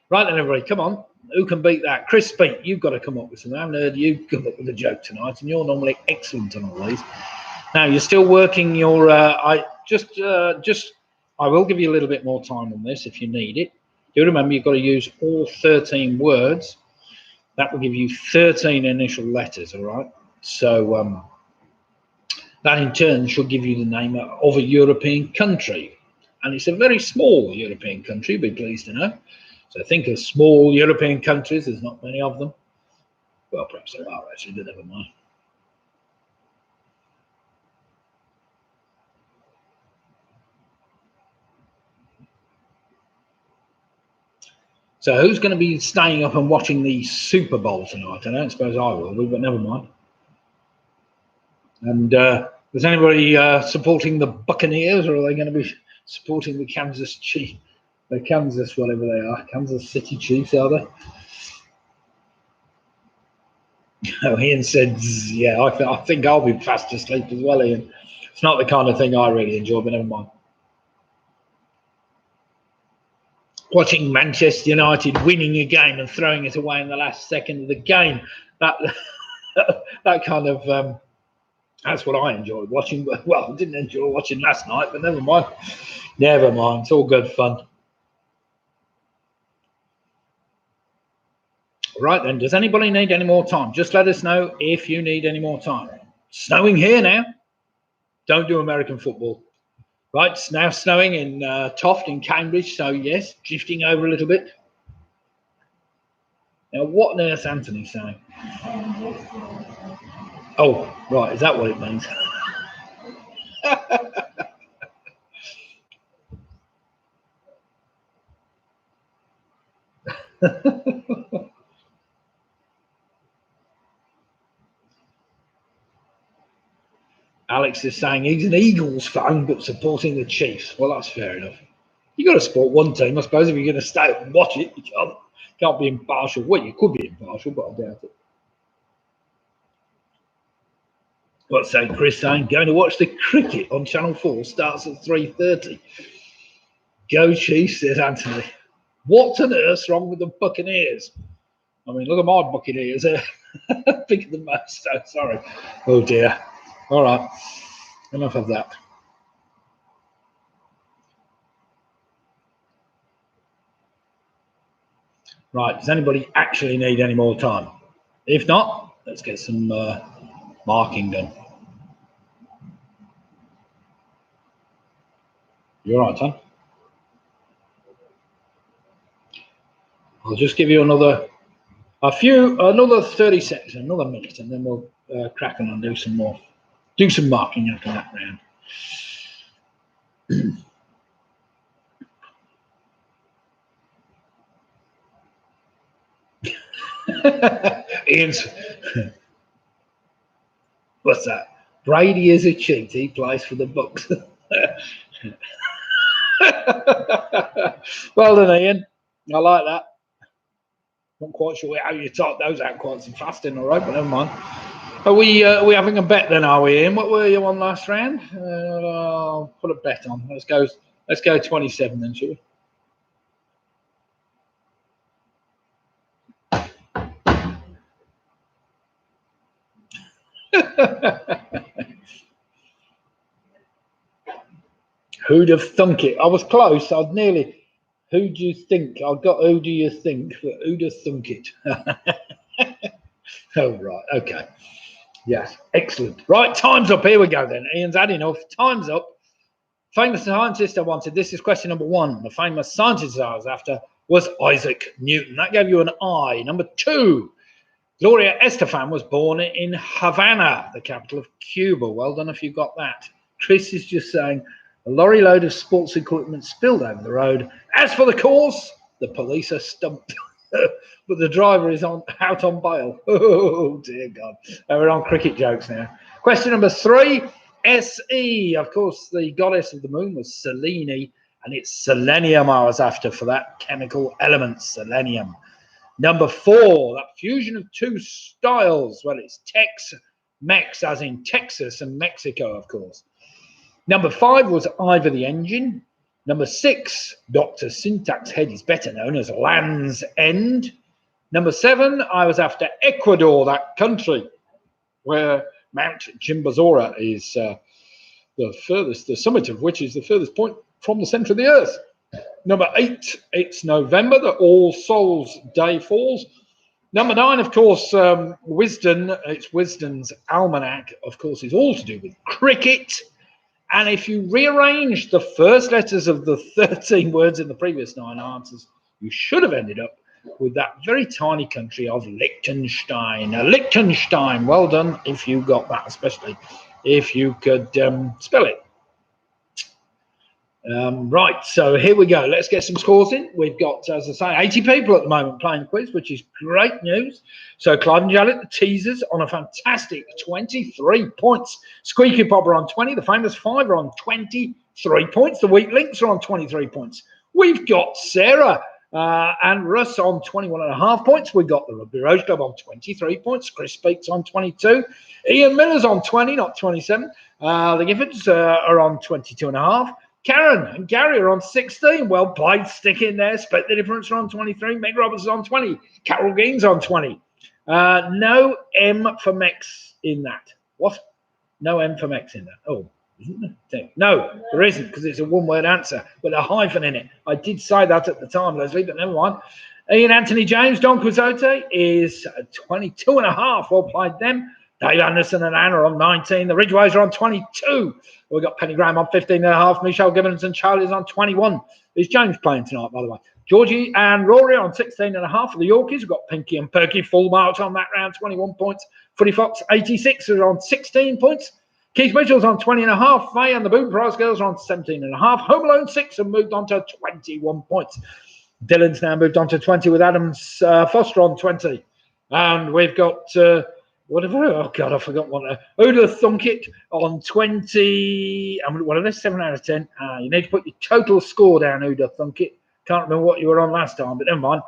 Right then, everybody, come on. Who can beat that? Chris Speak, you've got to come up with something. I haven't heard you come up with a joke tonight, and you're normally excellent on all these. Now, you're still working your... I will give you a little bit more time on this if you need it. Do remember you've got to use all 13 words. That will give you 13 initial letters, all right? So that in turn should give you the name of a European country. And it's a very small European country, be pleased to know. So think of small European countries, there's not many of them. Well, perhaps there are actually, but never mind. So who's going to be staying up and watching the Super Bowl tonight? I don't suppose I will be, but never mind. And is anybody supporting the Buccaneers, or are they going to be supporting the Kansas Chiefs? The Kansas, whatever they are, Kansas City Chiefs, are they? Oh, Ian said, yeah, I think I'll be fast asleep as well, Ian. It's not the kind of thing I really enjoy, but never mind. Watching Manchester United winning a game and throwing it away in the last second of the game, that kind of, that's what I enjoyed watching. Well, I didn't enjoy watching last night, but never mind. Never mind, it's all good fun. Right then, does anybody need any more time? Just let us know if you need any more time. Snowing here now. Don't do American football. Right, it's now snowing in Toft in Cambridge, so yes, drifting over a little bit. Now, what on earth Anthony saying? Oh, right, is that what it means? Alex is saying he's an Eagles fan, but supporting the Chiefs. Well, that's fair enough. You've got to support one team, I suppose, if you're going to stay and watch it. You can't be impartial. Well, you could be impartial, but I doubt it. What's that, Chris saying? Going to watch the cricket on Channel 4 starts at 3:30. Go Chiefs, says Anthony. What on earth's wrong with the Buccaneers? I mean, look at my Buccaneers. They're bigger than most. Oh, sorry. Oh, dear. All right. Enough of that. Right. Does anybody actually need any more time? If not, let's get some marking done. You're right, Tom. I'll just give you another 30 seconds, another minute, and then we'll crack on and do some marking after that round. Ian's, what's that? Brady is a cheat. He plays for the Bucks. Well done, Ian. I like that. Not quite sure how you typed those out quite so fast in a row, but never mind. Are we having a bet then? Are we, Ian? What were you on last round? I'll put a bet on. Let's go 27 then, shall we? Who'd have thunk it? I was close. I'd nearly. Who do you think? I got who do you think? But who'd have thunk it? Oh, right. Okay. Yes. Excellent. Right. Time's up. Here we go then. Ian's had enough. Time's up. Famous scientist I wanted. This is question number 1. The famous scientist I was after was Isaac Newton. That gave you an I. Number 2. Gloria Estefan was born in Havana, the capital of Cuba. Well done if you got that. Chris is just saying, a lorry load of sports equipment spilled over the road. As for the cause, the police are stumped. But the driver is out on bail. Oh, dear God. We're on cricket jokes now. Question number 3. SE. Of course, the goddess of the moon was Selene, and it's selenium I was after for that chemical element, selenium. Number 4, that fusion of 2 styles. Well, it's Tex-Mex, as in Texas and Mexico, of course. Number 5 was Ivor the Engine. Number 6, Dr. Syntax Head is better known as Land's End. Number 7, I was after Ecuador, that country where Mount Chimbazora is the summit of which is the furthest point from the centre of the earth. Number 8, it's November, that All Souls Day falls. Number 9, of course, Wisden. It's Wisden's Almanac, of course, is all to do with cricket. And if you rearrange the first letters of the 13 words in the previous 9 answers, you should have ended up with that very tiny country of Liechtenstein. Liechtenstein, well done if you got that, especially if you could spell it. Right, so here we go. Let's get some scores in. We've got, as I say, 80 people at the moment playing the quiz, which is great news. So Clive and Janet, the teasers, on a fantastic 23 points. Squeaky Pop are on 20. The Famous Five are on 23 points. The Weak Links are on 23 points. We've got Sarah and Russ on 21.5 points. We've got the Rugby Rose Club on 23 points. Chris Speaks on 22. Ian Miller's on 20, not 27. The Giffords are on 22.5. Karen and Gary are on 16. Well played. Stick in there. Split the Difference are on 23. Meg Roberts is on 20. Carol Gein's on 20. No M for Mex in that. What? No M for Mex in that. Oh, isn't there? No, there isn't, because it's a one-word answer with a hyphen in it. I did say that at the time, Leslie, but never mind. Ian Anthony James, Don Quixote is 22.5. Well played them. Dave Anderson and Anna on 19. The Ridgeways are on 22. We've got Penny Graham on 15.5. Michelle Gibbons and Charlie's on 21. Is James playing tonight, by the way? Georgie and Rory on 16.5 for the Yorkies. We've got Pinky and Perky full marks on that round, 21 points. Footy Fox 86 are on 16 points. Keith Mitchell's on 20.5. Faye and the Boom Prize Girls are on 17.5. Home Alone 6 have moved on to 21 points. Dylan's now moved on to 20 with Adams Foster on 20. And we've got... oh God, I forgot one. Uda Thunkit on 20. What are they? 7 out of 10. You need to put your total score down, Uda Thunkit. Can't remember what you were on last time, but never mind.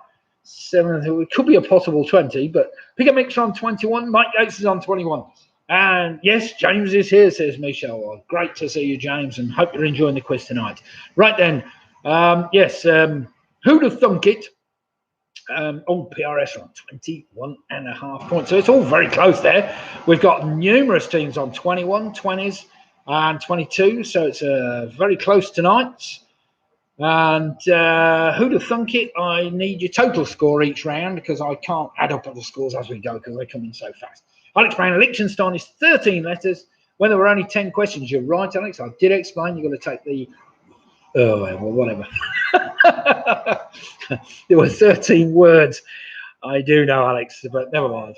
7. It could be a possible 20, but Pick a Mix on 21. Mike Gates is on 21. And yes, James is here, says Michelle. Well, great to see you, James, and hope you're enjoying the quiz tonight. Right then, yes. Who'd have thunk it? PRS on 21.5 points. So it's all very close there. We've got numerous teams on 21, 20s, and 22. So it's very close tonight. And who'd have thunk it? I need your total score each round because I can't add up the scores as we go because they come in so fast. Alex Brown, Liechtenstein is 13 letters. When there were only 10 questions, you're right, Alex. I did explain you've got to take the... Oh, well, whatever. There were 13 words. I do know, Alex, but never mind.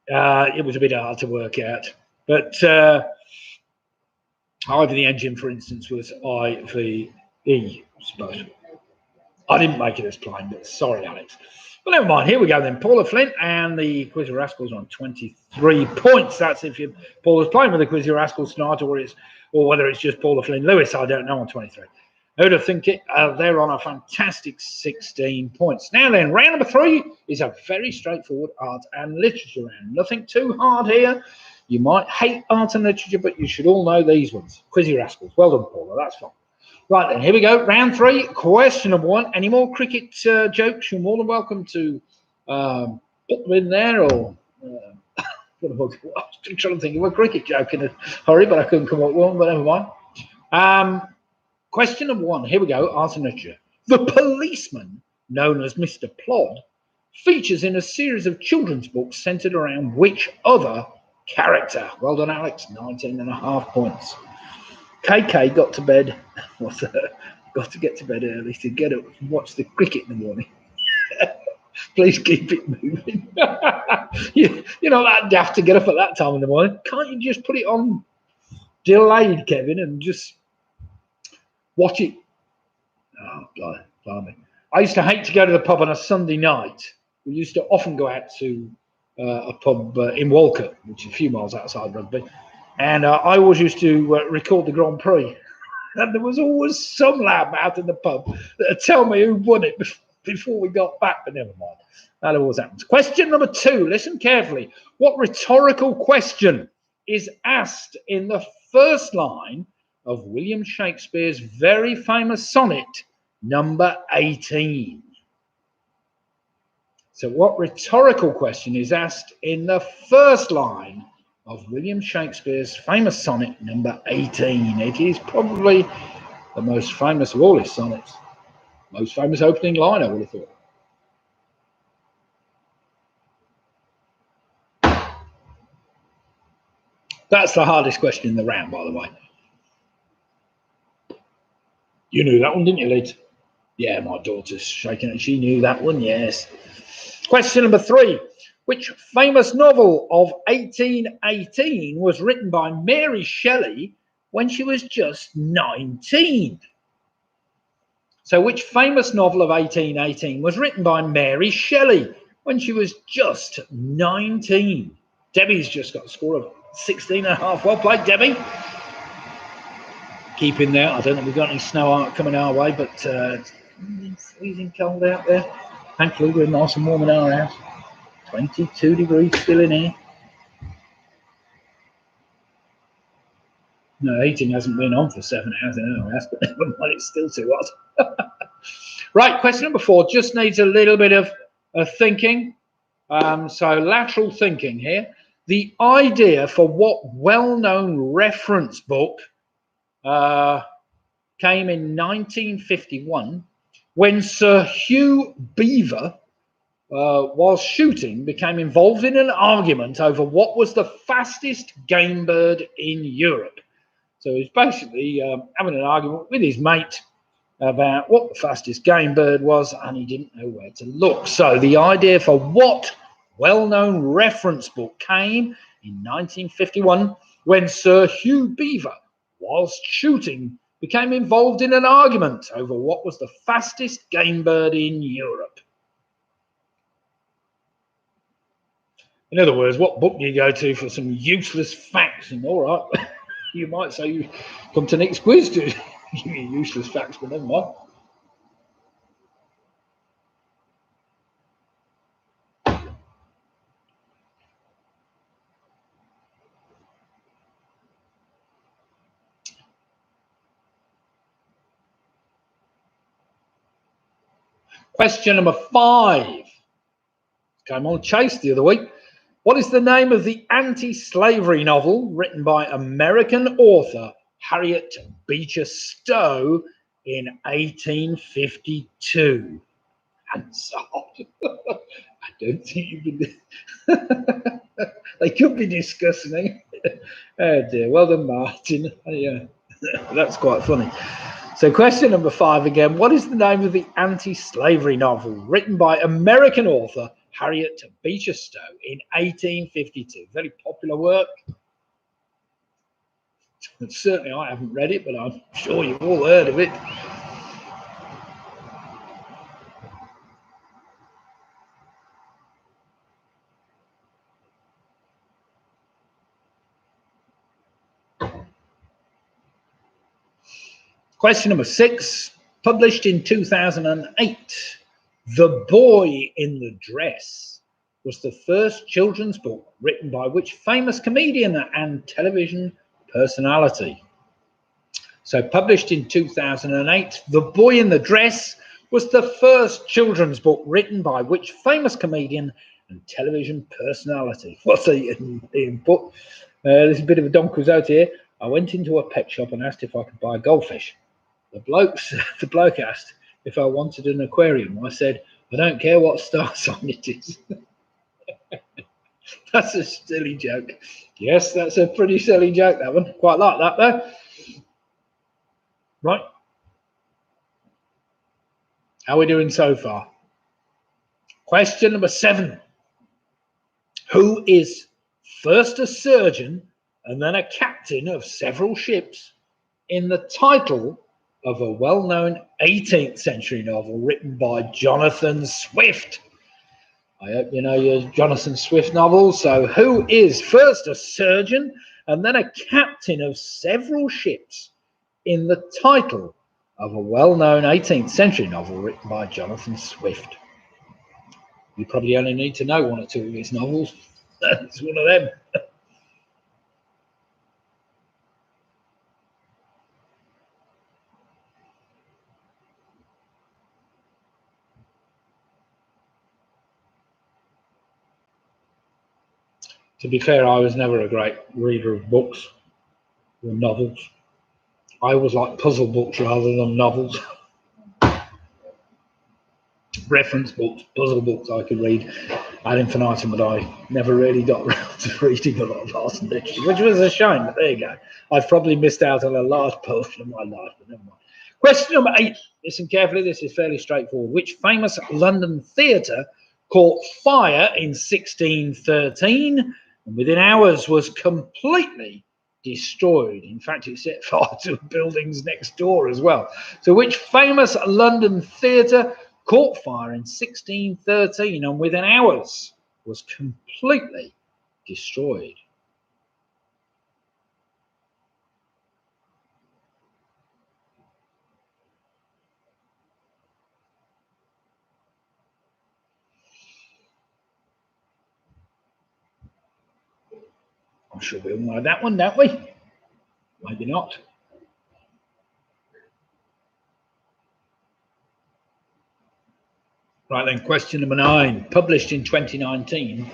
It was a bit hard to work out. But Ivy the Engine, for instance, was IVE, I suppose. I didn't make it as plain, but sorry, Alex. But never mind. Here we go then. Paula Flint and the Quiz of Rascals on 23 points. That's if Paula's playing with the Quiz of Rascals tonight, or whether it's just Paula Flynn Lewis. I don't know on 23. Who'd have think it? They're on a fantastic 16 points. Now then, round number 3 is a very straightforward art and literature round. Nothing too hard here. You might hate art and literature, but you should all know these ones. Quizzy Rascals. Well done, Paula. That's fine. Right then, here we go. Round 3, question number 1. Any more cricket jokes? You're more than welcome to put them in there, or I was trying to think of a cricket joke in a hurry, but I couldn't come up with one. But never mind. Question number 1. Here we go. Art and literature. The policeman, known as Mr. Plod, features in a series of children's books centered around which other character? Well done, Alex. 19.5 points. KK got to bed. Got to get to bed early to get up and watch the cricket in the morning. Please keep it moving. You're not that daft to get up at that time in the morning. Can't you just put it on delayed, Kevin, and just watch it? Oh, blimey. I used to hate to go to the pub on a Sunday night. We used to often go out to a pub in Walcott, which is a few miles outside Rugby. And I always used to record the Grand Prix. And there was always some lad out in the pub that would tell me who won it before we got back, but never mind. That always happens. Question number 2. Listen carefully. What rhetorical question is asked in the first line of William Shakespeare's very famous sonnet, number 18? So what rhetorical question is asked in the first line of William Shakespeare's famous sonnet, number 18? It is probably the most famous of all his sonnets. Most famous opening line, I would have thought. That's the hardest question in the round, by the way. You knew that one, didn't you, Liz? Yeah, my daughter's shaking it. She knew that one, yes. Question number 3. Which famous novel of 1818 was written by Mary Shelley when she was just 19? So which famous novel of 1818 was written by Mary Shelley when she was just 19? Debbie's just got a score of 16.5. Well played, Debbie. Keep in there. I don't know if we've got any snow coming our way, but it's freezing cold out there. Thankfully, we're nice and warm in our house. 22 degrees still in here. No, heating hasn't been on for 7 hours in our house, but never mind, it's still too hot. Right, question number 4 just needs a little bit of thinking. So lateral thinking here. The idea for what well-known reference book came in 1951 when Sir Hugh Beaver, while shooting, became involved in an argument over what was the fastest game bird in Europe. So he's basically having an argument with his mate about what the fastest game bird was, and he didn't know where to look. So the idea for what well-known reference book came in 1951 when Sir Hugh Beaver, whilst shooting, became involved in an argument over what was the fastest game bird in Europe. In other words, what book do you go to for some useless facts? And all right, you might say you come to Nick's quiz to give you useless facts, but never mind. Question number 5. Came on Chase the other week. What is the name of the anti-slavery novel written by American author Harriet Beecher Stowe in 1852? Hands up. I don't think you can. They could be discussing it. Oh dear. Well done, Martin. Yeah, that's quite funny. So question number 5 again. What is the name of the anti-slavery novel written by American author Harriet Beecher Stowe in 1852? Very popular work. Certainly I haven't read it, but I'm sure you've all heard of it. Question number 6, published in 2008. The Boy in the Dress was the first children's book written by which famous comedian and television personality? So published in 2008, The Boy in the Dress was the first children's book written by which famous comedian and television personality? What's the input? There's a bit of a Don Quixote here. I went into a pet shop and asked if I could buy a goldfish. The bloke asked if I wanted an aquarium. I said, I don't care what star sign it is. That's a silly joke. Yes, that's a pretty silly joke, that one. Quite like that, though. Right. How are we doing so far? Question number 7. Who is first a surgeon and then a captain of several ships in the title of a well-known 18th century novel written by Jonathan Swift? I hope you know your Jonathan Swift novels. So who is first a surgeon and then a captain of several ships in the title of a well-known 18th century novel written by Jonathan Swift? You probably only need to know 1 or 2 of his novels. It's one of them. To be fair, I was never a great reader of books or novels. I always liked puzzle books rather than novels. Reference books, puzzle books I could read ad infinitum, but I never really got around to reading a lot of Larson Dictionary, which was a shame, but there you go. I've probably missed out on a large portion of my life, but never mind. Question number 8. Listen carefully, this is fairly straightforward. Which famous London theatre caught fire in 1613 and within hours was completely destroyed? In fact, it set fire to buildings next door as well. So which famous London theatre caught fire in 1613 and within hours was completely destroyed? I'm sure we all know that one, don't we? Maybe not. Right then, question number 9. Published in 2019,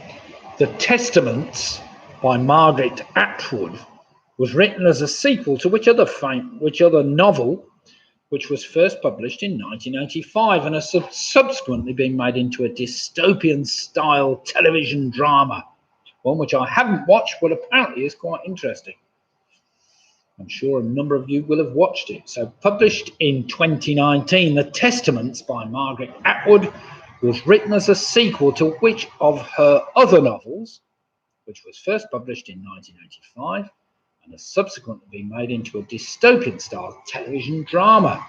The Testaments by Margaret Atwood was written as a sequel to which other novel, which was first published in 1985 and has subsequently been made into a dystopian-style television drama, one which I haven't watched, but apparently is quite interesting. I'm sure a number of you will have watched it. So published in 2019, The Testaments by Margaret Atwood was written as a sequel to which of her other novels, which was first published in 1985 and has subsequently been made into a dystopian-style television drama.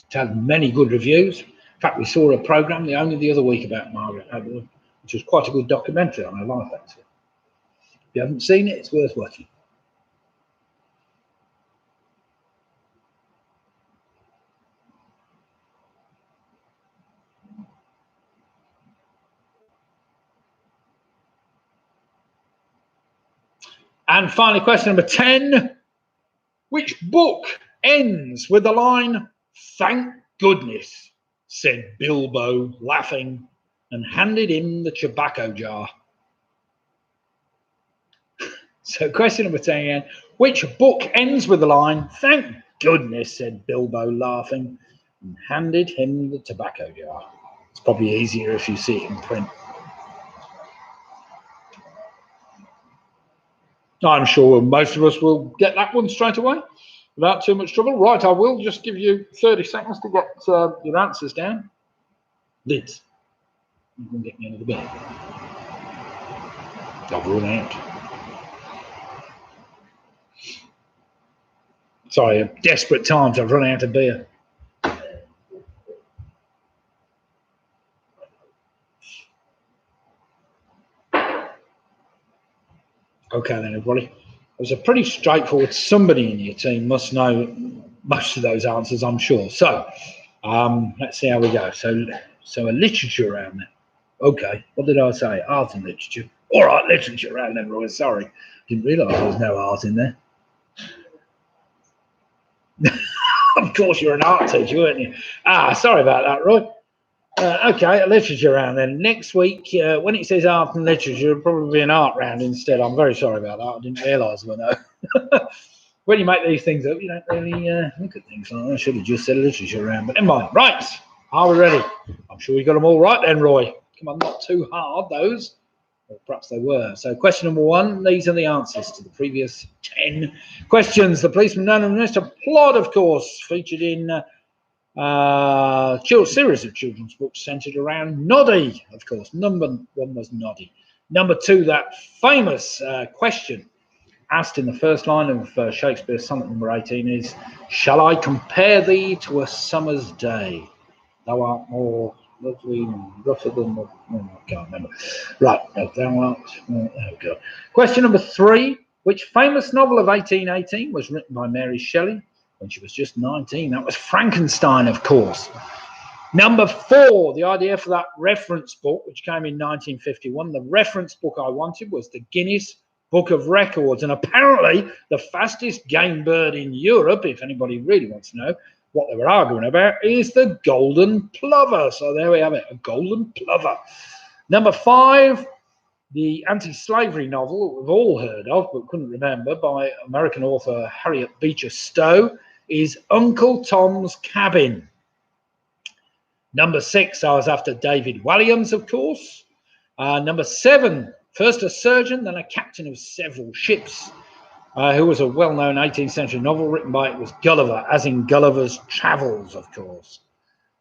It's had many good reviews. In fact, we saw a programme only the other week about Margaret Atwood, which was quite a good documentary on her life, actually. If you haven't seen it, it's worth watching. And finally, question number 10. Which book ends with the line, Thank goodness, said Bilbo, laughing, and handed him the tobacco jar. So question number 10 again. Which book ends with the line, thank goodness, said Bilbo, laughing, and handed him the tobacco jar? It's probably easier if you see it in print. I'm sure most of us will get that one straight away without too much trouble. Right, I will just give you 30 seconds to get your answers down. Lids. You can get me another beer. I've run out. Sorry, at desperate times I've run out of beer. Okay then, everybody. It was a pretty straightforward. Somebody in your team must know most of those answers, I'm sure. So let's see how we go. So a literature round then. Okay, what did I say? Art and literature. All right, literature round then, Roy. Sorry, didn't realise there was no art in there. Of course, you're an art teacher, weren't you? Sorry about that, Roy. Okay, a literature round then. Next week, when it says art and literature, it'll probably be an art round instead. I'm very sorry about that. I didn't realise when when you make these things up, you don't really look at things like that. I should have just said a literature round, but never mind. Right, are we ready? I'm sure you got them all right then, Roy. Come on, not too hard, those. Or perhaps they were. So question number 1, these are the answers to the previous 10 questions. The policeman known as Mr. Plod, of course, featured in series of children's books centered around Noddy, of course. Number 1 was Noddy. Number 2, that famous question asked in the first line of Shakespeare's sonnet number 18 is, shall I compare thee to a summer's day? Thou art more lovely and rougher than the... Oh, I can't remember. Right, thou art... Oh, God. Question number 3, which famous novel of 1818 was written by Mary Shelley when she was just 19? That was Frankenstein, of course. Number 4, the idea for that reference book, which came in 1951, the reference book I wanted was the Guinness Book of Records. And apparently the fastest game bird in Europe, if anybody really wants to know what they were arguing about, is the golden plover. So there we have it, a golden plover. Number 5, the anti-slavery novel that we've all heard of but couldn't remember, by American author Harriet Beecher Stowe, is Uncle Tom's Cabin. Number 6, I was after David Walliams, of course. Number 7, first a surgeon, then a captain of several ships, who was a well-known 18th century novel written by, it was Gulliver, as in Gulliver's Travels, of course.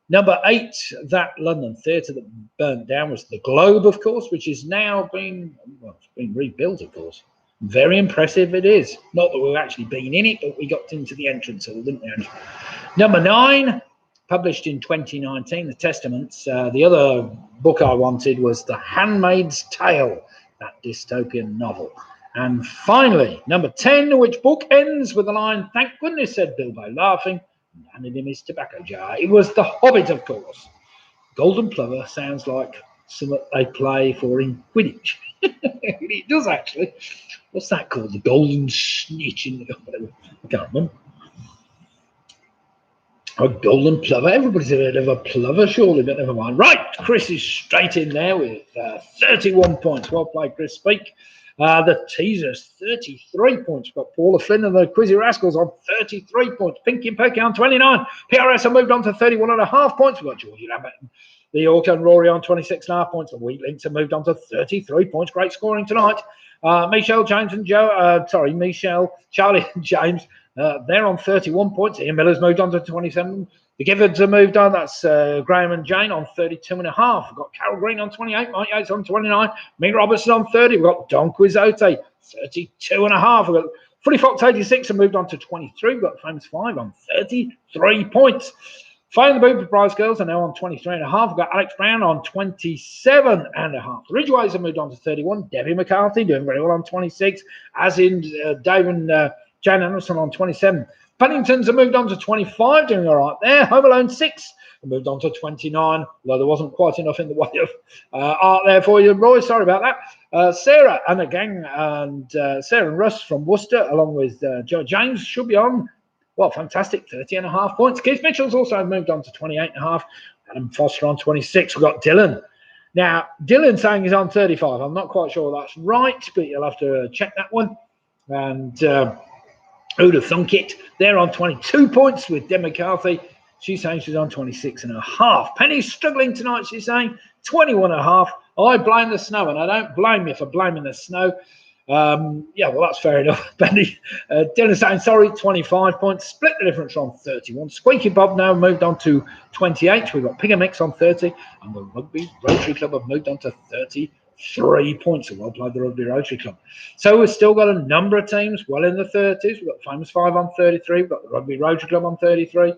Number 8, that London theatre that burnt down was the Globe, of course, which is now being rebuilt, of course. Very impressive it is. Not that we've actually been in it, but we got into the entrance hall, didn't we? Number 9, published in 2019, The Testaments. The other book I wanted was The Handmaid's Tale, that dystopian novel. And finally, number 10, which book ends with the line, thank goodness, said Bilbo, laughing, and handed him his tobacco jar. It was The Hobbit, of course. Golden plover sounds like something they play for in Quidditch. It does, actually. What's that called? The golden snitch in the... I can't remember. A golden plover. Everybody's heard of a plover, surely, but never mind. Right, Chris is straight in there with 31 points. Well played, Chris. Speak. The teasers, 33 points. We've got Paula Flynn and the Quizzy Rascals on 33 points. Pinky and Perky on 29. PRS have moved on to 31.5 points. We've got Georgie Lambert and the Orca and Rory on 26.5 points. The Wheat Links have moved on to 33 points. Great scoring tonight. Michelle, James and Joe, Michelle, Charlie and James, they're on 31 points. Ian Miller's moved on to 27. The Giffords have moved on. That's Graham and Jane on 32.5. We've got Carol Green on 28. Mike Yates on 29. Mick Robertson on 30. We've got Don Quixote, 32.5. We've got Fully Fox 86 and moved on to 23. We've got Famous 5 on 33 points. Fire the Boot Prize Girls are now on 23.5. We've got Alex Brown on 27.5. The Ridgeways have moved on to 31. Debbie McCarthy doing very well on 26, as in Dave and Jane Anderson on 27. Penningtons have moved on to 25, doing all right there. Home Alone 6 have moved on to 29, although there wasn't quite enough in the way of art there for you, Roy. Sorry about that. Sarah and the gang, and Sarah and Russ from Worcester, along with Joe James, should be on Well, fantastic, 30.5 points. Keith Mitchell's also moved on to 28.5. Adam Foster on 26. We've got Dylan. Now, Dylan saying he's on 35. I'm not quite sure that's right, but you'll have to check that one. And who'd have thunk it? They're on 22 points with Deb McCarthy. She's saying she's on 26.5. Penny's struggling tonight, she's saying 21.5. I blame the snow, and I don't blame you for blaming the snow. Yeah, well, that's fair enough, Penny. Dylan saying, sorry, 25 points. Split the difference on 31. Squeaky Bob now moved on to 28. We've got Pigger Mix on 30. And the Rugby Rotary Club have moved on to 33 points. So well played, the Rugby Rotary Club. So we've still got a number of teams well in the 30s. We've got Famous 5 on 33. We've got the Rugby Rotary Club on 33.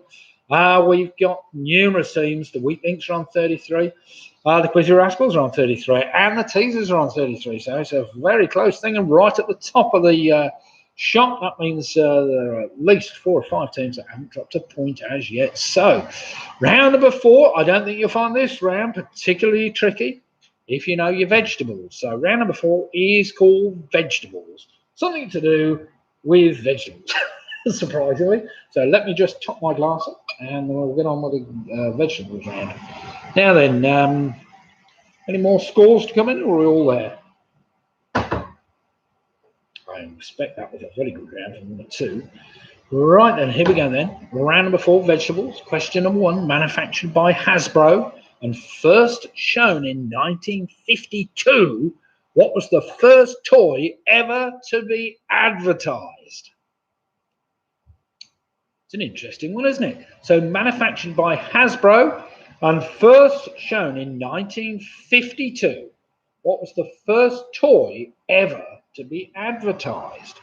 We've got numerous teams. The Wheat Links are on 33. The Quizzy Rascals are on 33. And the Teasers are on 33. So it's a very close thing. And right at the top of the shop, that means there are at least 4 or 5 teams that haven't dropped a point as yet. So round number 4, I don't think you'll find this round particularly tricky if you know your vegetables. So round number 4 is called Vegetables. Something to do with vegetables. Surprisingly. So let me just top my glass up and we'll get on with the vegetables round. Now then, any more scores to come in, or are we all there? I expect that was a very good round for number 2. Right then, here we go then. Round number 4, vegetables. Question number 1, manufactured by Hasbro and first shown in 1952. What was the first toy ever to be advertised? It's an interesting one, isn't it? So manufactured by Hasbro and first shown in 1952. What was the first toy ever to be advertised?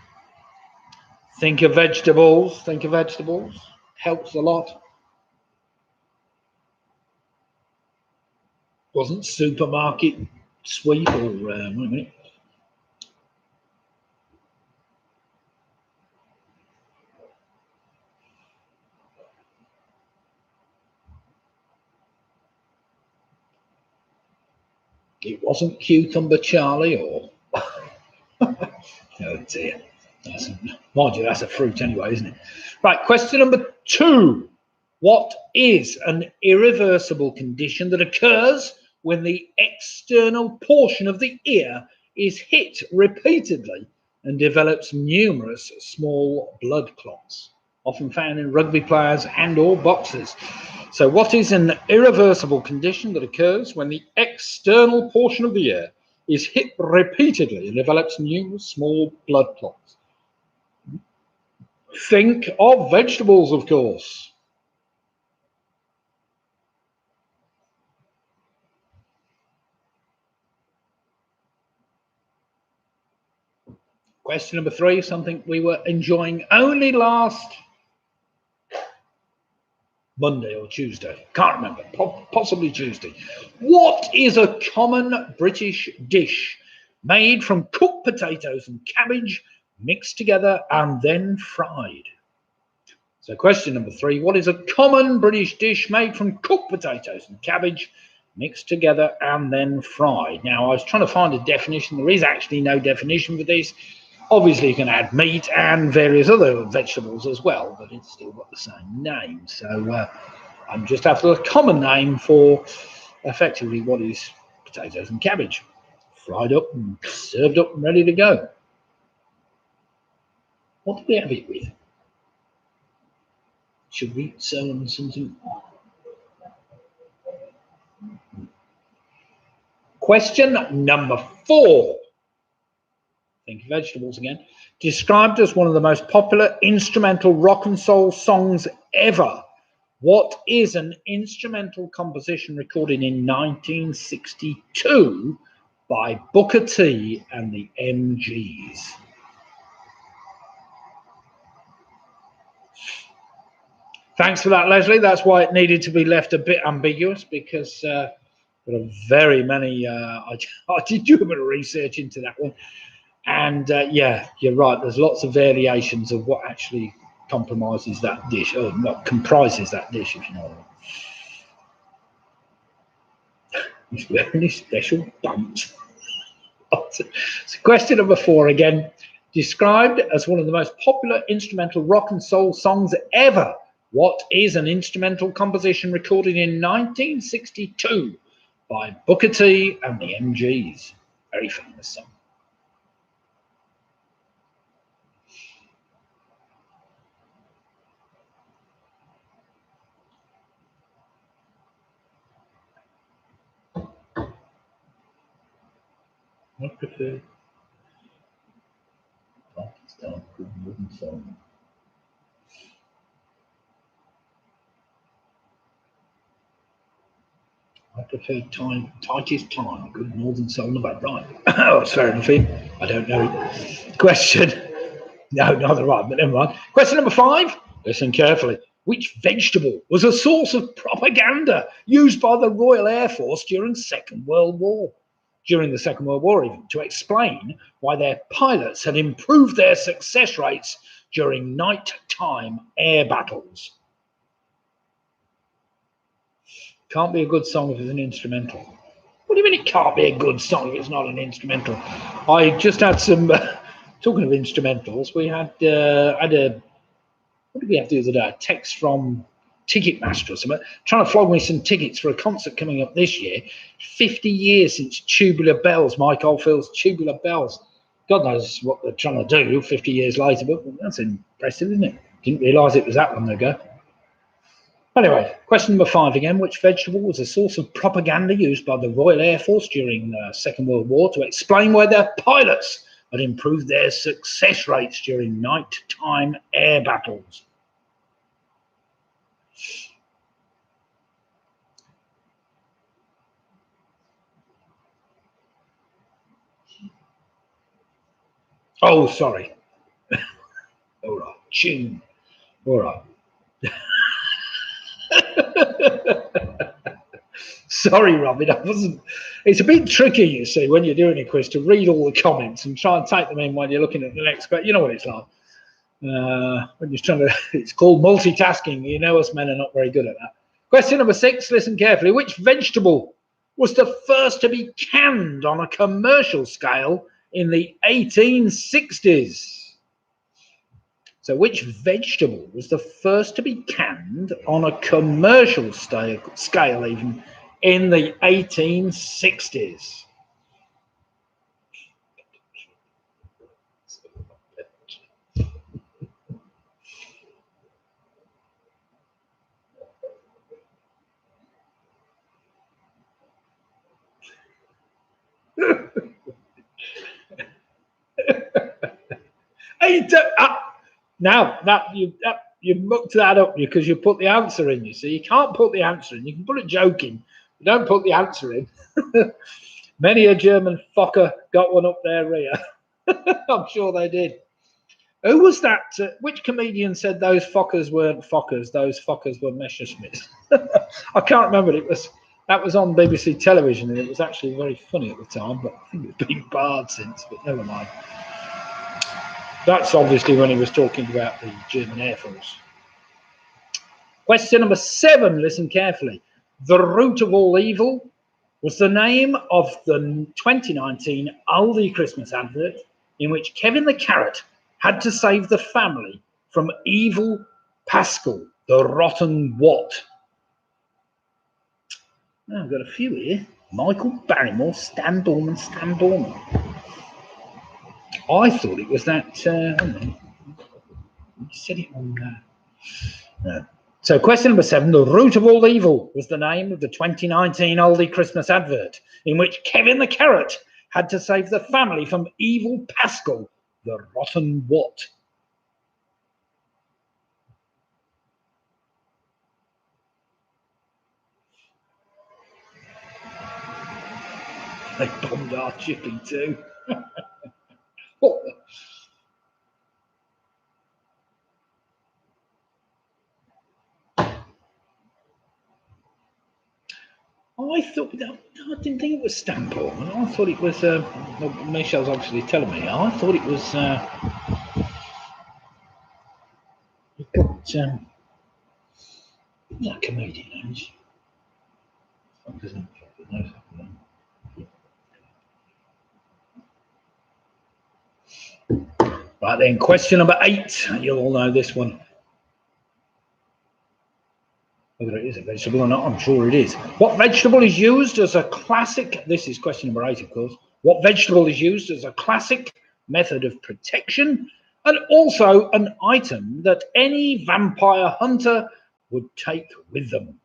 Think of vegetables. Think of vegetables. Helps a lot. Wasn't supermarket sweep or wait a minute. It wasn't Cucumber Charlie or oh dear. Mind you, that's a fruit anyway, isn't it? Right, question number 2. What is an irreversible condition that occurs when the external portion of the ear is hit repeatedly and develops numerous small blood clots, often found in rugby players and or boxers? So what is an irreversible condition that occurs when the external portion of the ear is hit repeatedly and develops numerous small blood clots? Think of vegetables, of course. Question number 3, something we were enjoying only last Monday or Tuesday. Can't remember. Possibly Tuesday. What is a common British dish made from cooked potatoes and cabbage mixed together and then fried? So question number 3, what is a common British dish made from cooked potatoes and cabbage mixed together and then fried? Now, I was trying to find a definition. There is actually no definition for this. Obviously, you can add meat and various other vegetables as well, but it's still got the same name. So I'm just after a common name for effectively what is potatoes and cabbage, fried up and served up and ready to go. What do we have it with? Should we serve them something? Question number 4. Think of vegetables again. Described as one of the most popular instrumental rock and soul songs ever. What is an instrumental composition recorded in 1962 by Booker T and the MGs? Thanks for that, Leslie. That's why it needed to be left a bit ambiguous, because there are very many. I did do a bit of research into that one. And yeah, you're right. There's lots of variations of what actually compromises that dish, or not comprises that dish, if you know what I mean. He's wearing his special bumps. So question number 4 again. Described as one of the most popular instrumental rock and soul songs ever, what is an instrumental composition recorded in 1962 by Booker T and the MGs? Very famous song. I prefer Pakistan Modern Song. I prefer Tightest Time, Good Northern Soul. Right. Oh, it's fair enough. I don't know. Question. No, not the right, but never mind. Question number 5. Listen carefully. Which vegetable was a source of propaganda used by the Royal Air Force during the Second World War, even, to explain why their pilots had improved their success rates during nighttime air battles? Can't be a good song if it's an instrumental. What do you mean it can't be a good song if it's not an instrumental? I just had some, talking of instrumentals, we had what did we have to do the other day? A text from Ticketmaster or something, trying to flog me some tickets for a concert coming up this year. 50 years since Tubular Bells, Mike Oldfield's Tubular Bells. God knows what they're trying to do 50 years later, but that's impressive, isn't it? Didn't realise it was that long ago. Anyway, question number 5 again. Which vegetable was a source of propaganda used by the Royal Air Force during the Second World War to explain why their pilots had improved their success rates during nighttime air battles? Oh, sorry. All right. Tune. All right. Sorry, Robin, I wasn't. It's a bit tricky, you see, when you're doing a quiz to read all the comments and try and take them in when you're looking at the next question. You know what it's like. When you're trying to, it's called multitasking. You know, us men are not very good at that. Question number 6, listen carefully. Which vegetable was the first to be canned on a commercial scale in the 1860s? So which vegetable was the first to be canned on a commercial scale even in the 1860s? Now that you mucked that up because you put the answer in. You see, you can't put the answer in. You can put a joke in, but don't put the answer in. Many a German fucker got one up their rear. I'm sure they did. Who was that? Which comedian said those fuckers weren't fuckers? Those fuckers were Messerschmitts. I can't remember. That was on BBC television, and it was actually very funny at the time. But I think it's been barred since. But never mind. That's obviously when he was talking about the German Air Force. Question number 7, listen carefully. The Root of All Evil was the name of the 2019 Aldi Christmas advert in which Kevin the Carrot had to save the family from evil Pascal, the rotten what? I've got a few here. Michael Barrymore, Stan Borman. I thought it was that. You said it on. No. So, question number 7: the Root of All Evil was the name of the 2019 Aldi Christmas advert in which Kevin the Carrot had to save the family from evil Pascal, the rotten what? They bombed our chippy too. What? I thought that, I didn't think it was Stan Borman. I thought it was. Michelle's obviously telling me. I thought it was. You've got that comedian names. Right then, question number 8. You'll all know this one. Whether it is a vegetable or not, I'm sure it is. What vegetable is used as a classic, this is question number 8, of course. What vegetable is used as a classic method of protection and also an item that any vampire hunter would take with them?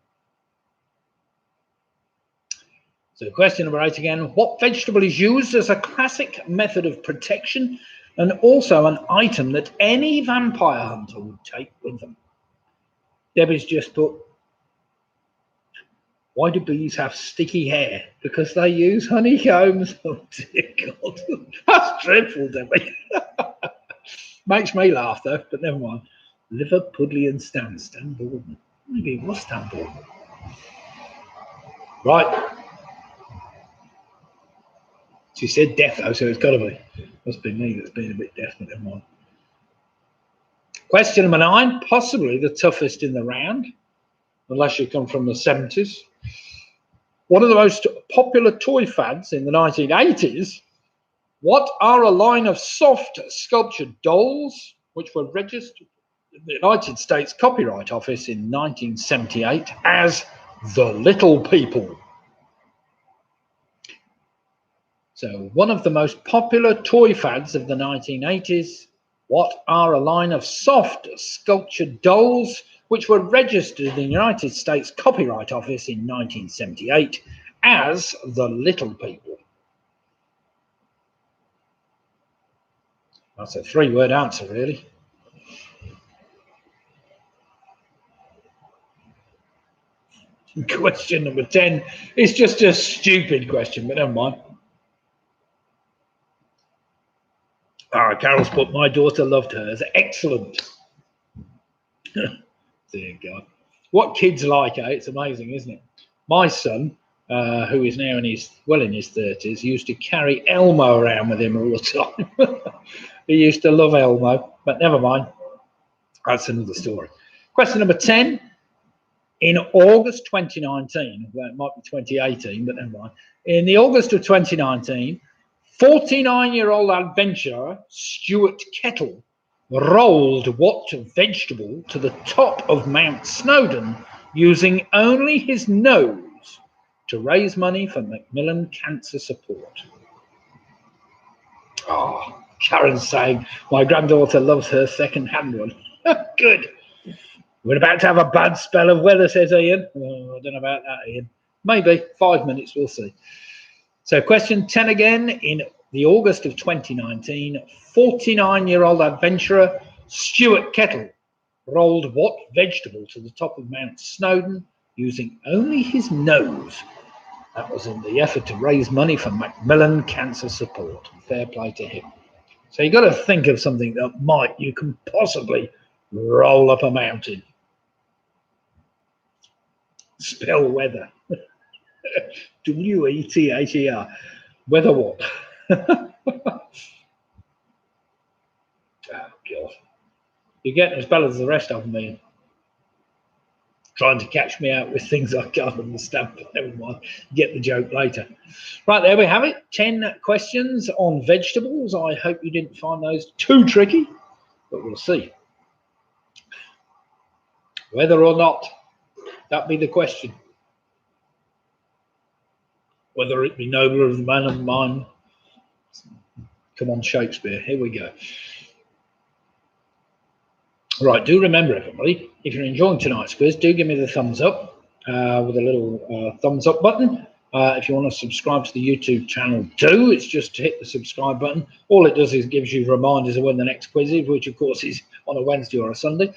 So question number 8 again. What vegetable is used as a classic method of protection and also an item that any vampire hunter would take with them? Debbie's just put, why do bees have sticky hair? Because they use honeycombs. Oh dear God. That's dreadful, Debbie. Makes me laugh though, but never mind. Liverpudlian Stan Borden. Maybe it was Stan Borden. Right. She said deaf though, so it's got to be. Must be me that's been a bit deaf, but never mind. Question number 9, possibly the toughest in the round, unless you come from the 70s. One of the most popular toy fads in the 1980s. What are a line of soft sculptured dolls which were registered in the United States Copyright Office in 1978 as the Little People? So one of the most popular toy fads of the 1980s. What are a line of soft sculptured dolls which were registered in the United States Copyright Office in 1978 as the Little People? That's a 3-word answer, really. Question number 10 is just a stupid question, but never mind. Carol's put, my daughter loved hers. Excellent. Dear God. What kids like, eh? It's amazing, isn't it? My son, who is now in his 30s, used to carry Elmo around with him all the time. He used to love Elmo, but never mind. That's another story. Question number 10. In August 2019, well, it might be 2018, but never mind. In the August of 2019, 49-year-old adventurer Stuart Kettle rolled what vegetable to the top of Mount Snowdon using only his nose to raise money for Macmillan Cancer Support? Oh, Karen's saying, my granddaughter loves her second-hand one. Good. We're about to have a bad spell of weather, says Ian. Oh, I don't know about that, Ian. Maybe 5 minutes, we'll see. So question 10 again. In the August of 2019, 49-year-old adventurer Stuart Kettle rolled what vegetable to the top of Mount Snowdon using only his nose? That was in the effort to raise money for Macmillan Cancer Support. Fair play to him. So you've got to think of something that you can possibly roll up a mountain. Spell weather. W-E-T-H-E-R. Weather what? Oh, God. You're getting as bad as the rest of me. Trying to catch me out with things I can't understand. But never mind. Get the joke later. Right, there we have it. 10 questions on vegetables. I hope you didn't find those too tricky, but we'll see. Whether or not, that be the question. Whether it be nobler of the man of mine. Come on, Shakespeare. Here we go. Right, do remember, everybody, if you're enjoying tonight's quiz, do give me the thumbs up with a little thumbs up button. If you want to subscribe to the YouTube channel, do. It's just to hit the subscribe button. All it does is gives you reminders of when the next quiz is, which, of course, is on a Wednesday or a Sunday.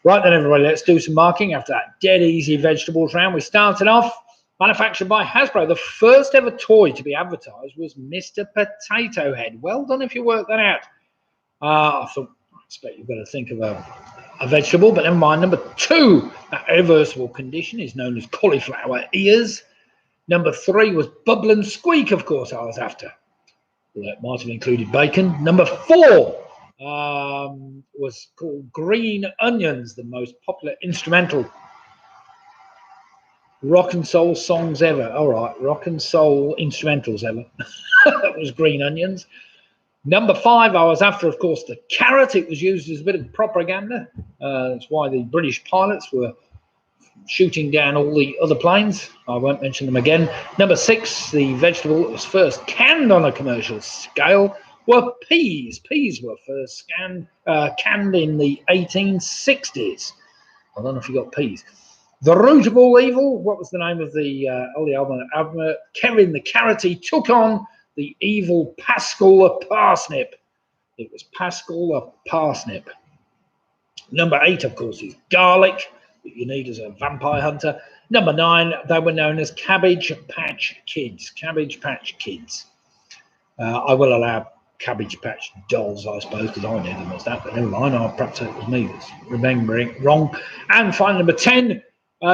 Right then, everybody, let's do some marking after that dead easy vegetables round. We started off. Manufactured by Hasbro. The first ever toy to be advertised was Mr. Potato Head. Well done if you worked that out. I expect you've got to think of a vegetable, but never mind. Number 2, that irreversible condition is known as cauliflower ears. Number 3 was Bubble and Squeak, of course, I was after. Well, that might have included bacon. Number 4 was called Green Onions, the most popular instrumental rock and soul songs ever. All right, rock and soul instrumentals ever. That was Green Onions. Number 5, I was after, of course, the carrot. It was used as a bit of propaganda. That's why the British pilots were shooting down all the other planes. I won't mention them again. Number 6, the vegetable that was first canned on a commercial scale were peas. Peas were first canned in the 1860s. I don't know if you got peas. The root of all evil, what was the name of the early album? Kevin the Carroty took on the evil Pascal the Parsnip. It was Pascal the Parsnip. Number 8, of course, is garlic, that you need as a vampire hunter. Number 9, they were known as Cabbage Patch Kids. Cabbage Patch Kids. I will allow Cabbage Patch Dolls, I suppose, because I knew them as that, but never mind. Perhaps it was me that's remembering wrong. And finally, number 10,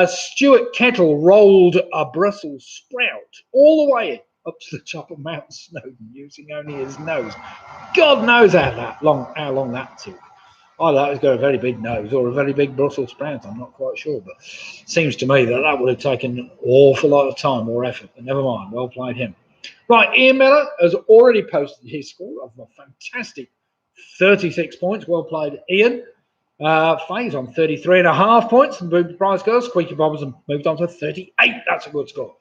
Stuart Kettle rolled a Brussels sprout all the way up to the top of Mount Snowdon using only his nose. God knows how long that took. Either he's got a very big nose or a very big Brussels sprout. I'm not quite sure, but it seems to me that would have taken an awful lot of time or effort. But never mind. Well played him. Right, Ian Miller has already posted his score of a fantastic 36 points. Well played, Ian. Faye's on 33.5 points, and the prize girls, Squeaky Bobbers, and moved on to 38. That's a good score.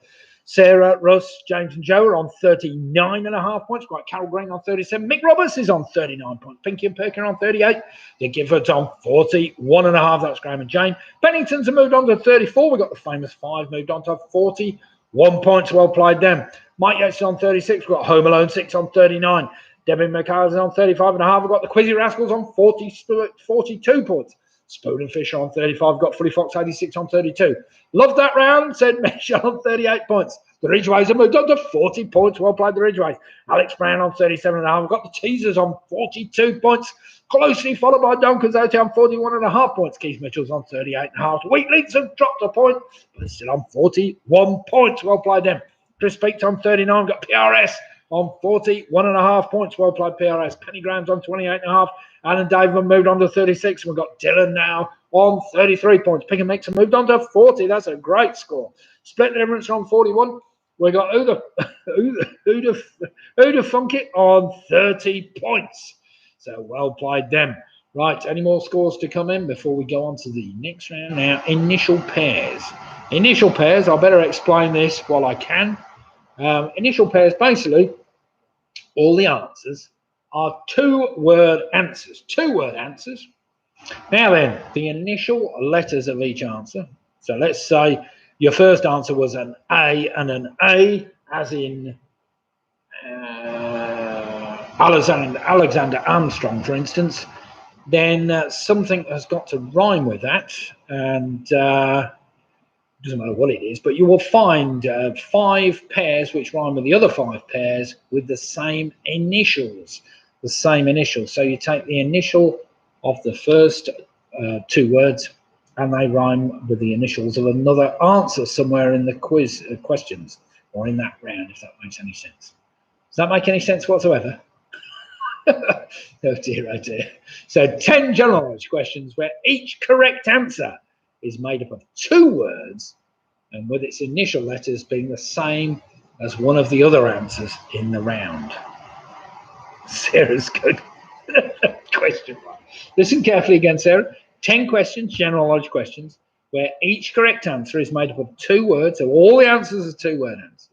Sarah, Russ, James and Joe are on 39.5 points. Right, Carol Green on 37. Mick Roberts is on 39 points. Pinky and Perkin on 38. Dick Gifford's on 41.5. That's Graham and Jane. Bennington's have moved on to 34. We've got the famous 5 moved on to 41 points. Well played them. Mike Yates is on 36. We've got Home Alone 6 on 39. Debbie McCarthy is on 35.5. We've got the Quizzy Rascals on 42 points. Spoon and Fisher on 35. Got Fully Fox 86 on 32. Loved that round, said Michelle on 38 points. The Ridgeways have moved up to 40 points. Well played, the Ridgeways. Alex Brown on 37.5. We've got the Teasers on 42 points. Closely followed by Don Quixote on 41.5 points. Keith Mitchell's on 38.5. Wheatleats have dropped a point, but it's still on 41 points. Well played them. Chris Peaks on 39. Got PRS on 41.5 points. Well played, PRS. Penny Graham's on 28.5. Alan David moved on to 36. We've got Dylan now on 33 points. Pick and Mix have moved on to 40. That's a great score. Split Difference on 41. We've got Uda Funk It on 30 points. So well played them. Right, any more scores to come in before we go on to the next round? Now, initial pairs. Initial pairs, I better explain this while I can. Initial pairs, basically, all the answers are 2-word answers. 2-word answers. Now then, the initial letters of each answer. So let's say your first answer was an A and an A, as in Alexander Armstrong, for instance. Then something has got to rhyme with that, and it doesn't matter what it is, but you will find 5 pairs which rhyme with the other 5 pairs with the same initials. The same initials. So you take the initial of the first 2 words, and they rhyme with the initials of another answer somewhere in the quiz questions or in that round, if that makes any sense. Does that make any sense whatsoever? Oh dear, oh dear. So 10 general knowledge questions where each correct answer is made up of 2 words and with its initial letters being the same as one of the other answers in the round. Sarah's good. Question 1. Listen carefully again, Sarah. 10 questions, general knowledge questions, where each correct answer is made up of 2 words, so all the answers are 2-word answers.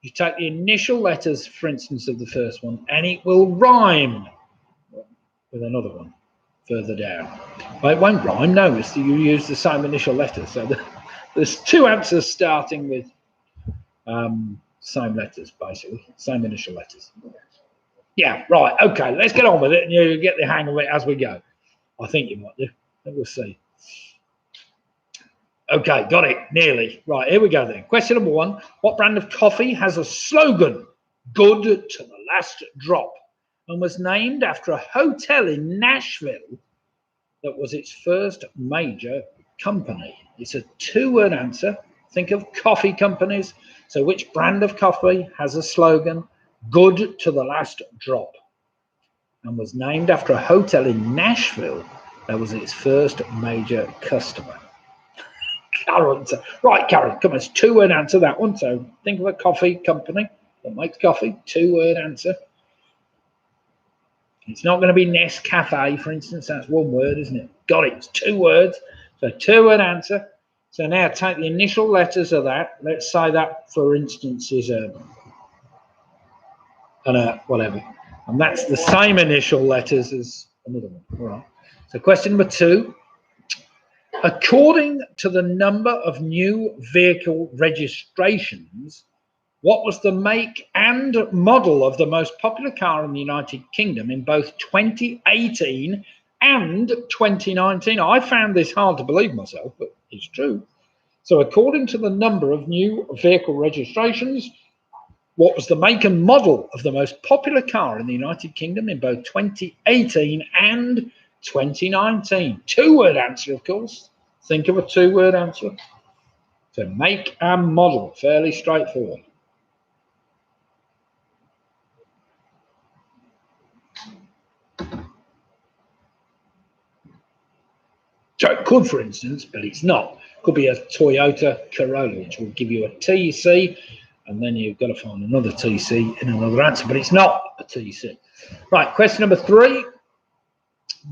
You take the initial letters, for instance, of the first one, and it will rhyme with another one further down. Well, it won't rhyme, no, you use the same initial letters. So there's 2 answers starting with same letters, basically, same initial letters. Yeah, right, okay, let's get on with it, and you get the hang of it as we go. I think you might do. We'll see. Okay, got it, nearly. Right, here we go then. Question number 1. What brand of coffee has a slogan, good to the last drop, and was named after a hotel in Nashville that was its first major company? It's a 2-word answer. Think of coffee companies. So which brand of coffee has a slogan, good to the last drop, and was named after a hotel in Nashville that was its first major customer? Karen. Right, Karen, come on, it's 2-word answer, that one. So think of a coffee company that makes coffee, 2-word answer. It's not going to be Nescafe, for instance. That's one word, isn't it? Got it. It's 2 words. So 2-word answer. So now take the initial letters of that. Let's say that, for instance, is a whatever. And that's the same initial letters as another one. All right. So question number 2. According to the number of new vehicle registrations, what was the make and model of the most popular car in the United Kingdom in both 2018 and 2019? I found this hard to believe myself, but it's true. So according to the number of new vehicle registrations, what was the make and model of the most popular car in the United Kingdom in both 2018 and 2019? 2-word answer, of course. Think of a 2-word answer. So make and model, fairly straightforward. So it could, for instance, but it's not. It could be a Toyota Corolla, which will give you a TC, and then you've got to find another TC in another answer, but it's not a TC. Right, question number 3.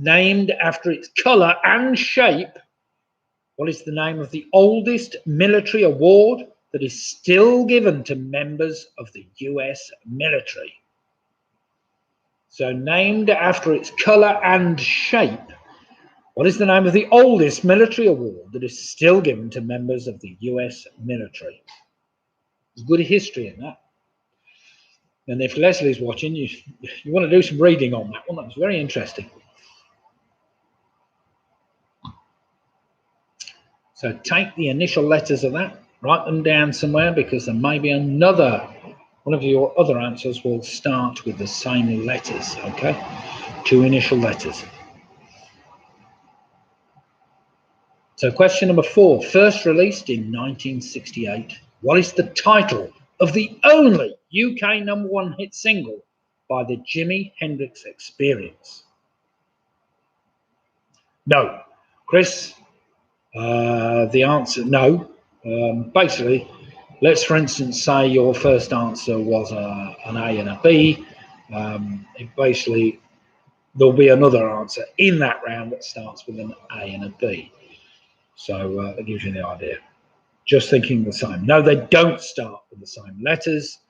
Named after its colour and shape, what is the name of the oldest military award that is still given to members of the US military? So named after its colour and shape, what is the name of the oldest military award that is still given to members of the US military? There's good history in that. And if Leslie's watching, you want to do some reading on that one. That's very interesting. So take the initial letters of that, write them down somewhere, because there may be another, one of your other answers will start with the same letters, okay? 2 initial letters. So question number 4, first released in 1968, what is the title of the only UK #1 hit single by the Jimi Hendrix Experience? No. Chris, the answer, no. Basically, let's for instance say your first answer was an A and a B. Basically, there'll be another answer in that round that starts with an A and a B. So that gives you the idea. Just thinking the same. No, they don't start with the same letters.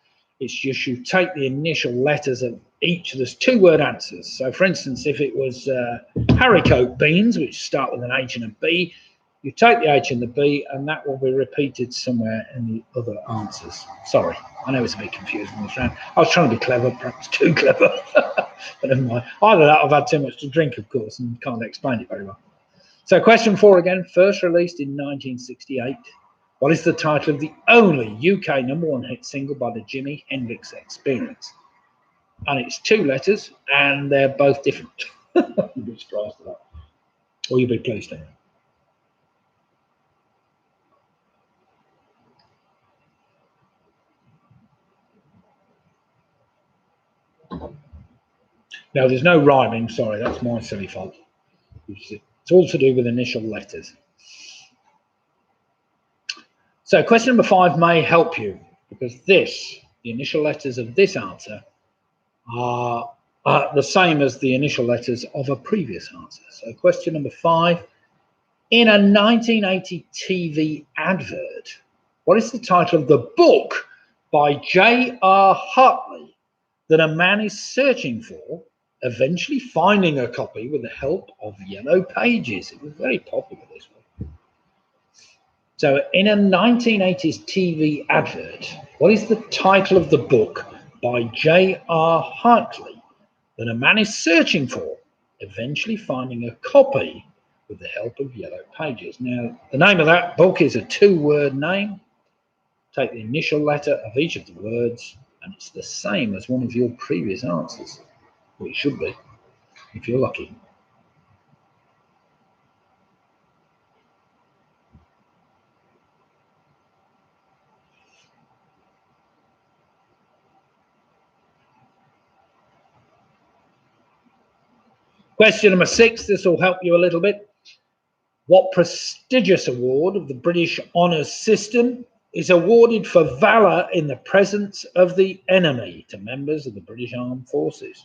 It's just you take the initial letters of each of those 2-word answers. So for instance, if it was haricot beans, which start with an H and a B, you take the H and the B, and that will be repeated somewhere in the other answers. Sorry, I know it's a bit confusing this round. I was trying to be clever, perhaps too clever. But never mind. Either that, I've had too much to drink, of course, and can't explain it very well. So question 4 again, first released in 1968. What is the title of the only UK #1 hit single by the Jimi Hendrix Experience? And it's 2 letters, and they're both different. You'll be surprised at that. Or you'll be pleased anyway. Now, there's no rhyming, sorry, that's my silly fault. It's all to do with initial letters. So question number 5 may help you, because the initial letters of this answer are the same as the initial letters of a previous answer. So question number 5, in a 1980 TV advert, what is the title of the book by J.R. Hartley that a man is searching for, eventually finding a copy with the help of yellow pages? It was very popular, this one. So in a 1980s TV advert, what is the title of the book by J.R. Hartley that a man is searching for, eventually finding a copy with the help of yellow pages? Now, the name of that book is a 2-word name. Take the initial letter of each of the words, and it's the same as one of your previous answers. Well, it should be, if you're lucky. Question number 6, this will help you a little bit. What prestigious award of the British Honours System is awarded for valour in the presence of the enemy to members of the British Armed Forces?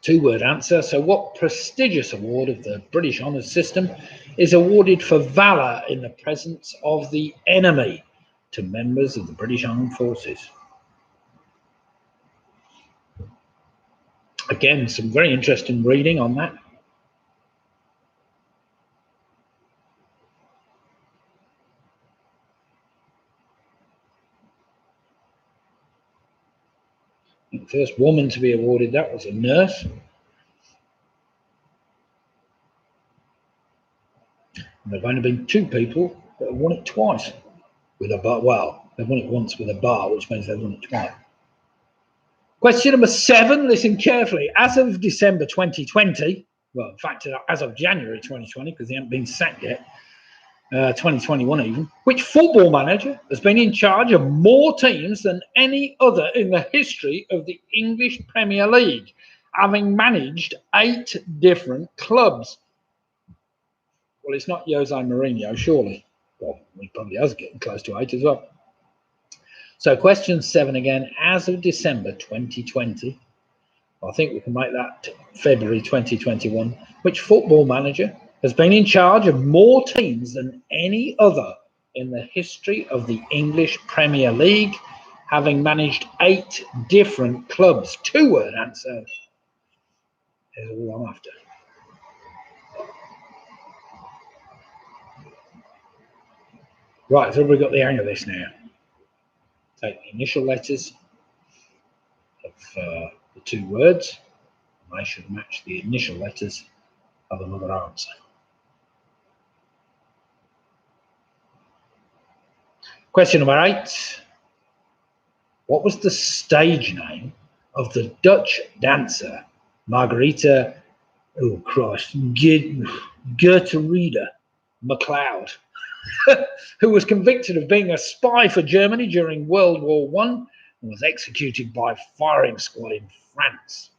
Two-word answer. So what prestigious award of the British Honours System is awarded for valour in the presence of the enemy to members of the British Armed Forces? Again, some very interesting reading on that. The first woman to be awarded that was a nurse. And there've only been two people that have won it twice with a bar. Well, they've won it once with a bar, which means they've won it twice. Question number 7, listen carefully. As of December 2020, well, in fact, as of January 2020, because they haven't been sacked yet, 2021 even, which football manager has been in charge of more teams than any other in the history of the English Premier League, having managed 8 different clubs? Well, it's not Jose Mourinho, surely. Well, he probably is getting close to 8 as well. So question 7 again, as of December 2020, I think we can make that February 2021, which football manager has been in charge of more teams than any other in the history of the English Premier League, having managed 8 different clubs? Two-word answer is all I'm after. Right, so we've got the hang of this now. Take the initial letters of the 2 words, and they should match the initial letters of another answer. Question number 8. What was the stage name of the Dutch dancer Margarita, oh Christ, Gertrude MacLeod, who was convicted of being a spy for Germany during World War I and was executed by firing squad in France?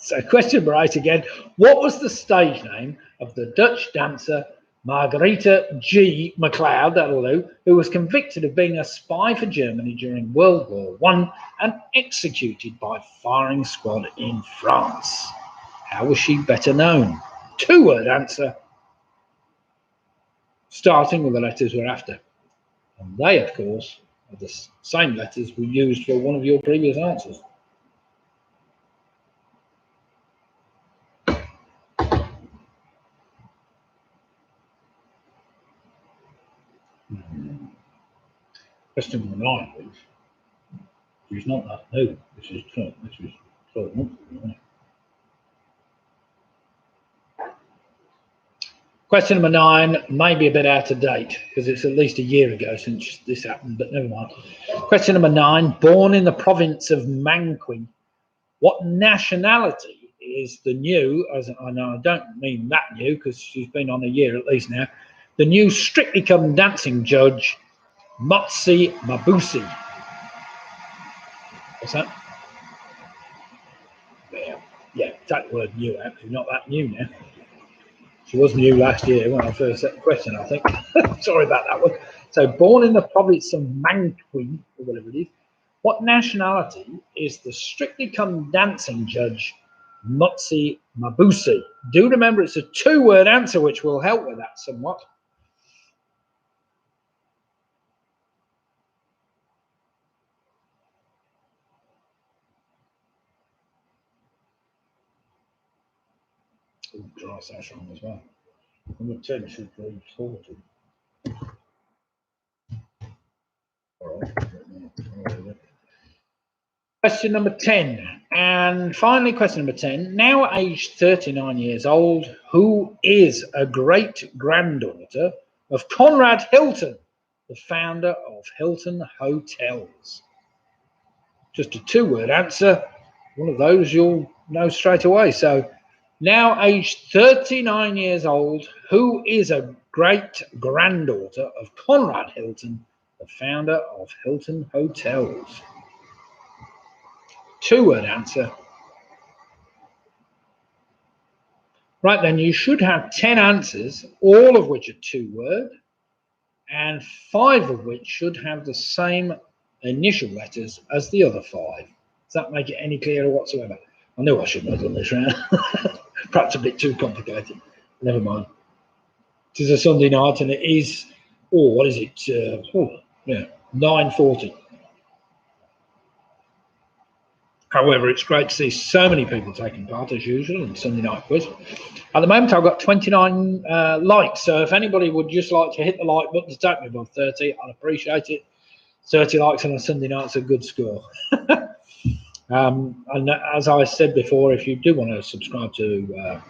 So question number 8 again. What was the stage name of the Dutch dancer Margarita G. MacLeod, that'll do, who was convicted of being a spy for Germany during World War I and executed by firing squad in France? How was she better known? Two-word answer, starting with the letters we're after. And they, of course, are the same letters we used for one of your previous answers. Question number 9, please. She's not that new. This is 12 months ago. Question number 9 may be a bit out of date because it's at least a year ago since this happened, but never mind. Question number 9. Born in the province of Manquin, what nationality is the new, as I know I don't mean that new because she's been on a year at least now, the new Strictly Come Dancing judge, Motsi Mabuse? What's that? Yeah, that word new, actually, not that new now. She was new last year when I first set the question, I think. Sorry about that one. So, born in the province of Manquin, or whatever it is, what nationality is the Strictly Come Dancing judge, Motsi Mabuse? Do remember it's a 2-word answer, which will help with that somewhat. Ooh, dry sash on as well. Number 10 should be sorted. All right. Question number 10. And finally, question number 10. Now aged 39 years old, who is a great-granddaughter of Conrad Hilton, the founder of Hilton Hotels? Just a 2-word answer. One of those you'll know straight away. So, now aged 39 years old, who is a great-granddaughter of Conrad Hilton, the founder of Hilton Hotels? 2-word answer. Right then, you should have 10 answers, all of which are 2-word. and 5 of which should have the same initial letters as the other 5. Does that make it any clearer whatsoever? I knew I shouldn't have done this round. Perhaps a bit too complicated. Never mind. It is a Sunday night, and it is, what is it? 9:40. However, it's great to see so many people taking part, as usual, in Sunday Night Quiz. At the moment, I've got 29 likes, so if anybody would just like to hit the like button to take me above 30, I'd appreciate it. 30 likes on a Sunday night's a good score. And as I said before, if you do want to subscribe to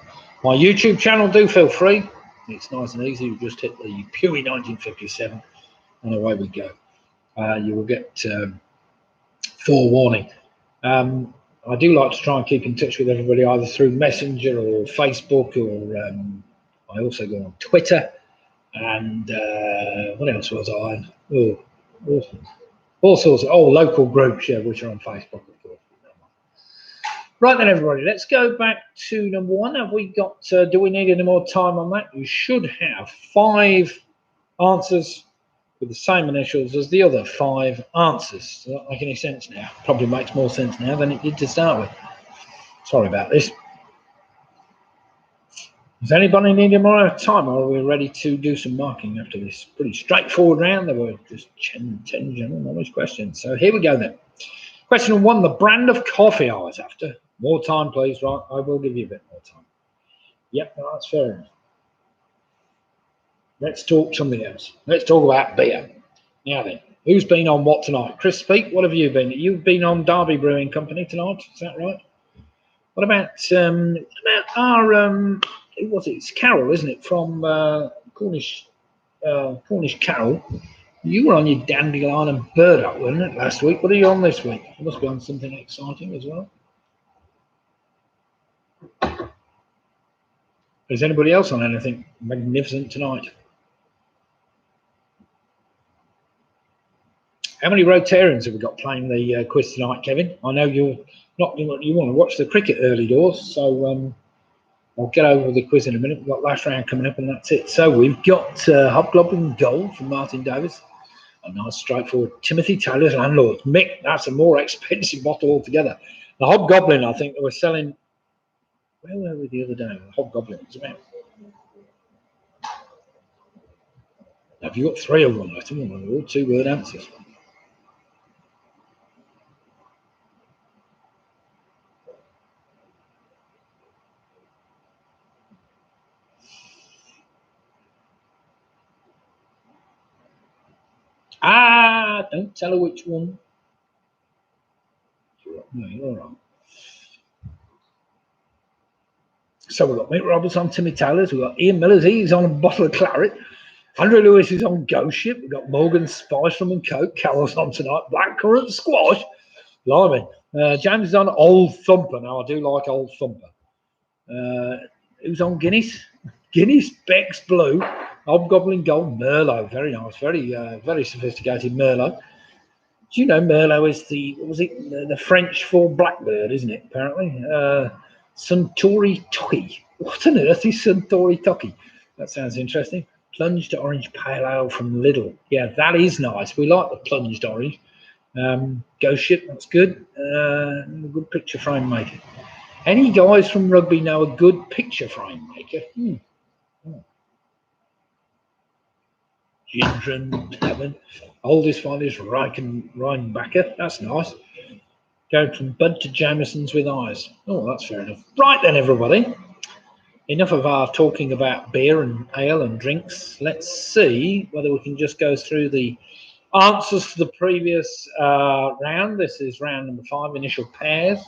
my YouTube channel, do feel free. It's nice and easy. You just hit the Pewey 1957 and away we go. You will get forewarning. I do like to try and keep in touch with everybody either through Messenger or Facebook, or I also go on Twitter, and what else was I on? All sorts of local groups, yeah, which are on Facebook, of course. Right then, everybody, let's go back to number 1. Have we got, do we need any more time on that? You should have 5 answers with the same initials as the other 5 answers. Does that make any sense now? Probably makes more sense now than it did to start with. Sorry about this. Does anybody need any more time, or are we ready to do some marking after this pretty straightforward round? There were just 10 general knowledge questions. So here we go then. Question 1, the brand of coffee I was after. More time, please. Right, I will give you a bit more time. Yep, that's fair enough. Let's talk something else. Let's talk about beer. Now then, who's been on what tonight? Chris, speak. What have you been? You've been on Derby Brewing Company tonight. Is that right? What about our who was it? It's Carol, isn't it? From Cornish Carol. You were on your dandelion and burdock, wasn't it, last week? What are you on this week? You must be on something exciting as well. Is anybody else on anything magnificent tonight? How many Rotarians have we got playing the quiz tonight, Kevin? I know you want to watch the cricket early doors, so I'll get over the quiz in a minute. We've got last round coming up, and that's it. So we've got Hobgoblin Gold from Martin Davis. A nice straightforward Timothy Taylor's Landlord. Mick, that's a more expensive bottle altogether. The Hobgoblin, I think they were selling. Where were we the other day? The Hobgoblin was about. Have you got 3 of them? I think they're all 2-word answers. Don't tell her which one. No, you're all right. So we've got Mick Roberts on Timmy Taylor's. We've got Ian Miller's. He's on a bottle of claret. Andrew Lewis is on Ghost Ship. We've got Morgan Spice Rum and Coke. Carol's on tonight. Blackcurrant Squash. Blimey. James is on Old Thumper. Now, I do like Old Thumper. Who's on Guinness? Guinness, Beck's Blue, Hobgoblin Gold, Merlot. Very nice. Very sophisticated Merlot. Do you know Merlot is the French for blackbird, isn't it, apparently? Suntory Toki. What on earth is Suntory Toki? That sounds interesting. Plunged orange pale ale from Lidl. Yeah, that is nice. We like the plunged orange. Ghost Ship, that's good. A good picture frame maker. Any guys from rugby know a good picture frame maker? Ginger and lemon. Oldest one is Reinbacher. That's nice. Go from Bud to Jameson's with eyes. Oh, that's fair enough. Right then, everybody. Enough of our talking about beer and ale and drinks. Let's see whether we can just go through the answers to the previous round. This is round number 5, initial pairs.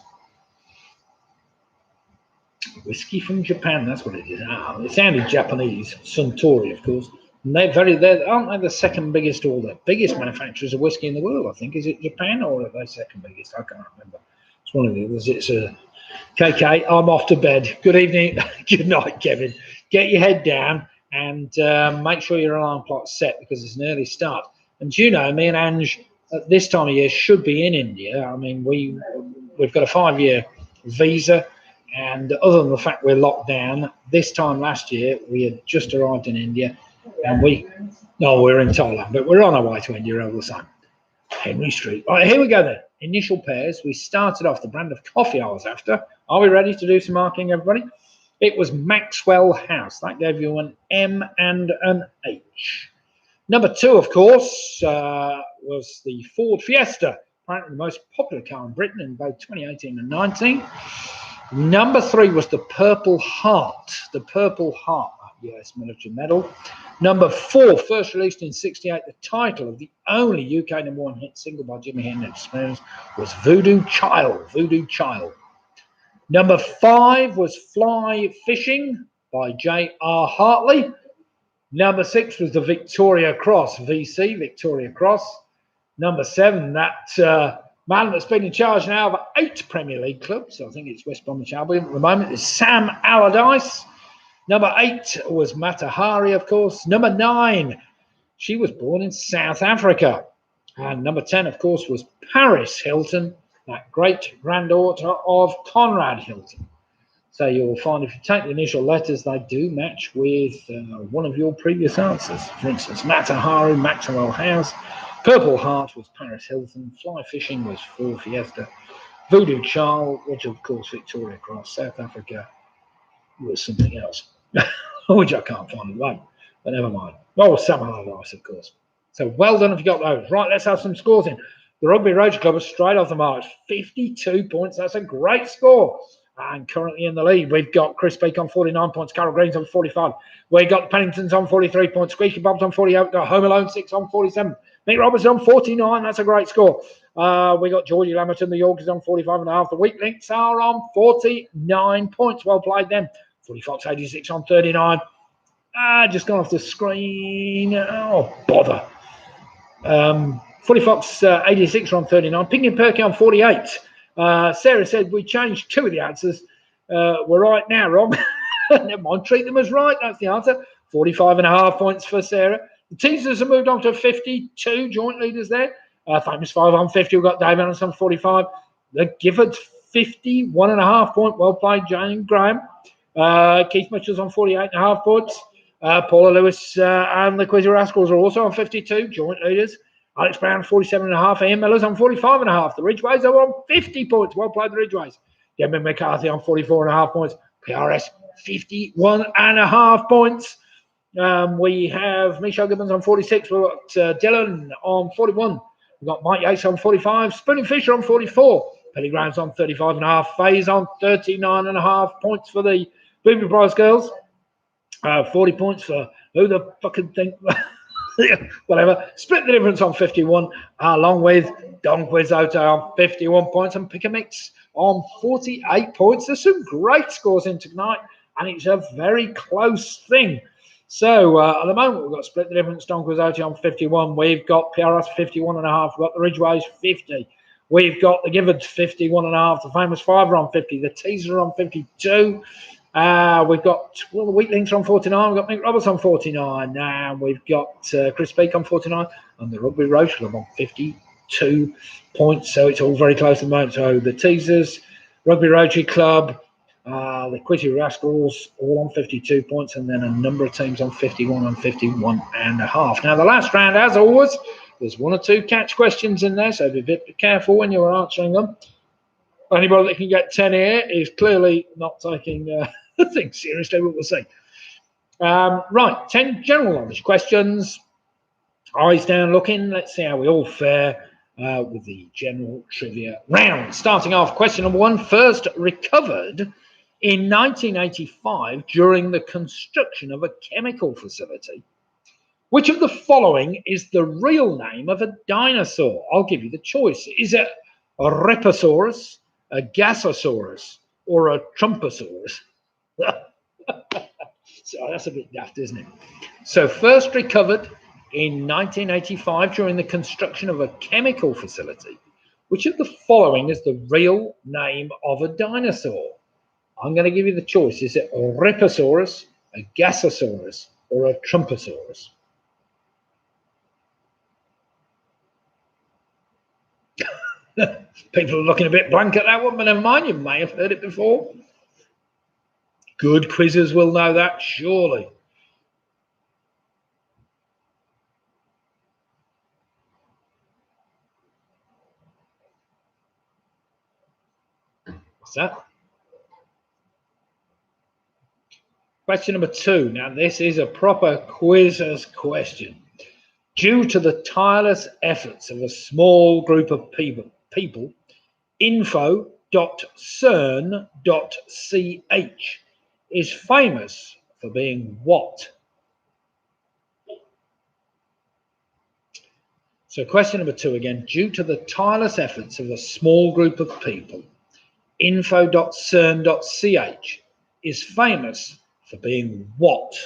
Whiskey from Japan, that's what it is. It sounded Japanese. Suntory, of course. And aren't they the second biggest or the biggest manufacturers of whiskey in the world, I think? Is it Japan or are they second biggest? I can't remember. It's one of the others. It's KK, I'm off to bed. Good evening. Good night, Kevin. Get your head down and make sure your alarm clock's set because it's an early start. And you know, me and Ange at this time of year should be in India. I mean, we've got a 5-year visa. And other than the fact we're locked down, this time last year we had just arrived in India, and we No, we're in Thailand, but we're on our way to India all the time. Henry Street. All right, here we go then. Initial pairs. We started off the brand of coffee I was after. Are we ready to do some marking, everybody? It was Maxwell House. That gave you an M and an H. Number 2, of course, was the Ford Fiesta, apparently the most popular car in Britain in both 2018 and 19. Number 3 was the Purple Heart. The Purple Heart, US military medal. Number 4, first released in '68, the title of the only UK #1 hit single by Jimi Hendrix was Voodoo Child. Voodoo Child. Number 5 was Fly Fishing by J.R. Hartley. Number 6 was the Victoria Cross, VC, Victoria Cross. Number 7, that man that's been in charge now of 8 Premier League clubs, I think it's West Bromwich Albion at the moment, is Sam Allardyce. Number 8 was Mata Hari, of course. Number 9, she was born in South Africa. And number 10, of course, was Paris Hilton, that great-granddaughter of Conrad Hilton. So you'll find if you take the initial letters, they do match with one of your previous answers. For instance, Mata Hari, Maxwell House. Purple Heart was Paris Hilton. Fly Fishing was Ford Fiesta. Voodoo Child, which of course Victoria Cross. South Africa was something else, which I can't find at the moment, but never mind. Oh, Sam Allardyce, of course. So well done if you got those. Right, let's have some scores in. The Rugby Rotary Club is straight off the mark. 52 points. That's a great score. And currently in the lead, we've got Chris Peake on 49 points, Carol Green's on 45. We've got the Penningtons on 43 points, Squeaky Bob's on 48, we've got Home Alone 6 on 47. Nick Roberts on 49, that's a great score. We got Georgie Lammerton, the Yorkies on 45.5. The Weak Links are on 49 points. Well played then. 40 Fox 86 on 39. Just gone off the screen. Oh, bother. 40 Fox 86 on 39. Pink and Perky on 48. Sarah said we changed 2 of the answers. We're right now, Rob. Never mind, treat them as right. That's the answer. 45.5 points for Sarah. The Teasers have moved on to 52 joint leaders there. Famous 5 on 50. We've got Dave Anderson on 45. The Giffords 51.5 point. Well played, Jane Graham. Keith Mitchell's on 48.5 points. Paula Lewis and the Quizzy Rascals are also on 52 joint leaders. Alex Brown 47.5. Ian Miller's on 45.5. The Ridgeways are on 50 points. Well played, the Ridgeways. Devin McCarthy on 44.5 points. PRS 51.5 points. We have Michelle Gibbons on 46. We've got Dylan on 41. We've got Mike Yates on 45. Spooning Fisher on 44. Penny Graham's on 35.5. Faye's on 39.5 points for the Booby Brothers girls. 40 points for who the fucking think. Whatever. Split the difference on 51, along with Don Quizzoto on 51 points and Pick a Mix on 48 points. There's some great scores in tonight, and it's a very close thing. So at the moment, we've got Split the Difference, Don Quizzoto on 51. We've got PRS 51.5. We've got the Ridgeways 50. We've got the Giffords 51.5. The Famous 5 are on 50. The Teaser on 52. We've got the Weak Links on 49. We've got Nick Roberts on 49. And we've got Chris Peake on 49. And the Rugby Rotary Club on 52 points. So it's all very close at the moment. So the Teasers, Rugby Rotary Club, the Quizzy Rascals all on 52 points. And then a number of teams on 51 and 51.5. Now, the last round, as always, there's 1 or 2 catch questions in there. So be a bit careful when you're answering them. Anybody that can get 10 here is clearly not taking things seriously, but we'll see. Right, 10 general knowledge questions. Eyes down looking. Let's see how we all fare with the general trivia round. Starting off, question number 1. First recovered in 1985 during the construction of a chemical facility. Which of the following is the real name of a dinosaur? I'll give you the choice. Is it a Rhepasaurus, a Gasosaurus, or a Trumposaurus? So that's a bit daft, isn't it? So first recovered in 1985 during the construction of a chemical facility. Which of the following is the real name of a dinosaur? I'm going to give you the choice. Is it a Rhepasaurus, a Gasosaurus, or a Trumposaurus? People are looking a bit blank at that one, but never mind, you may have heard it before. Good quizzers will know that, surely. that. Question number 2. Now, this is a proper quizzer's question. Due to the tireless efforts of a small group of people, info.cern.ch is famous for being what? So question number 2 again. Due to the tireless efforts of a small group of people, info.cern.ch is famous for being what?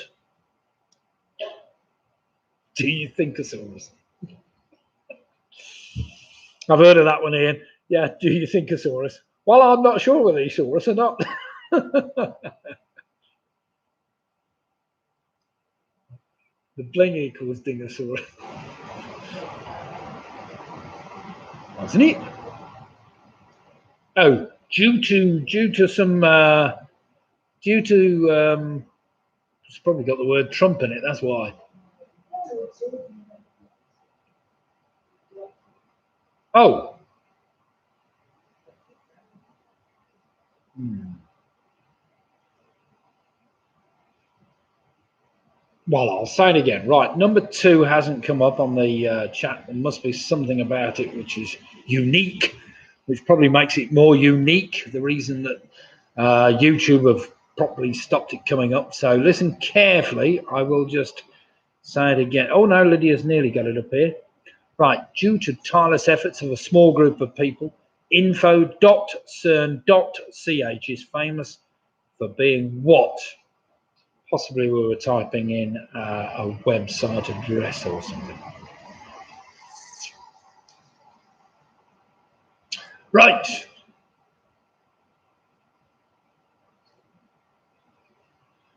Do you think thesaurus? I've heard of that one, Ian. Yeah, do you think thesaurus? Well, I'm not sure whether thesaurus or not. The bling equals dingosaurus. Wasn't it? Oh, due to some it's probably got the word Trump in it, that's why. Oh. Well, I'll say it again. Right, number 2 hasn't come up on the chat. There must be something about it which is unique, which probably makes it more unique. The reason that YouTube have properly stopped it coming up. So listen carefully. I will just say it again. Oh no, Lydia's nearly got it up here. Right, due to tireless efforts of a small group of people, info.cern.ch is famous for being what? Possibly we were typing in a website address or something. Right.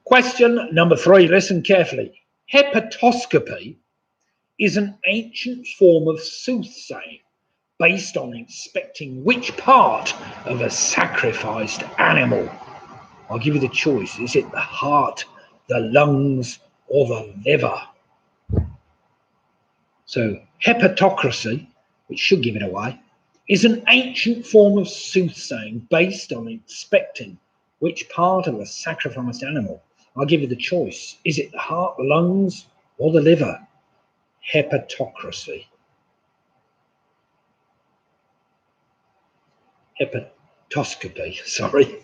Question number 3. Listen carefully. Hepatoscopy is an ancient form of soothsaying based on inspecting which part of a sacrificed animal. I'll give you the choice. Is it the heart, the lungs, or the liver? So hepatocracy, which should give it away, is an ancient form of soothsaying based on inspecting which part of a sacrificed animal. I'll give you the choice. Is it the heart, the lungs, or the liver? Hepatocracy. Hepatoscopy, sorry.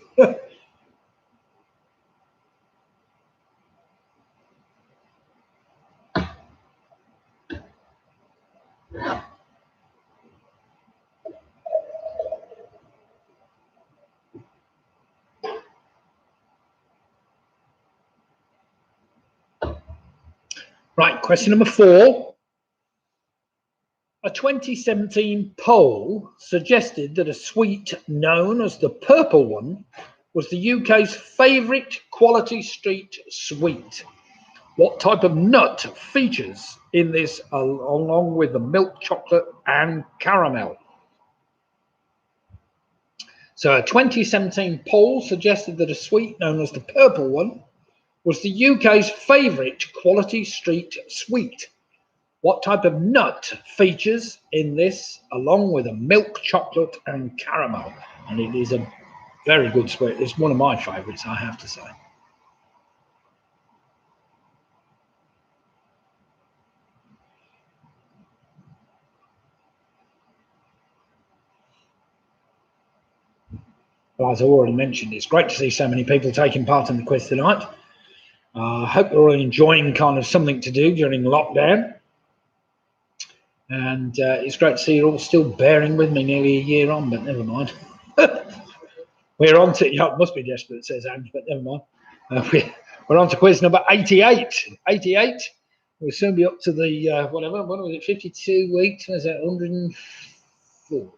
Right, question number 4. A 2017 poll suggested that a sweet known as the purple one was the UK's favourite quality street sweet. What type of nut features in this along with the milk chocolate and caramel? So a 2017 poll suggested that a sweet known as the purple one was the UK's favourite quality street sweet. What type of nut features in this along with a milk chocolate and caramel? And it is a very good sweet. It's one of my favourites, I have to say. Well, as I already mentioned, it's great to see so many people taking part in the quiz tonight. I hope you're all enjoying kind of something to do during lockdown. And it's great to see you're all still bearing with me nearly a year on, but never mind. We're on to, yeah, it must be desperate, says Ange, but never mind. We're on to quiz number 88. 88. We'll soon be up to the, whatever, what was it, 52 weeks? Was that 104?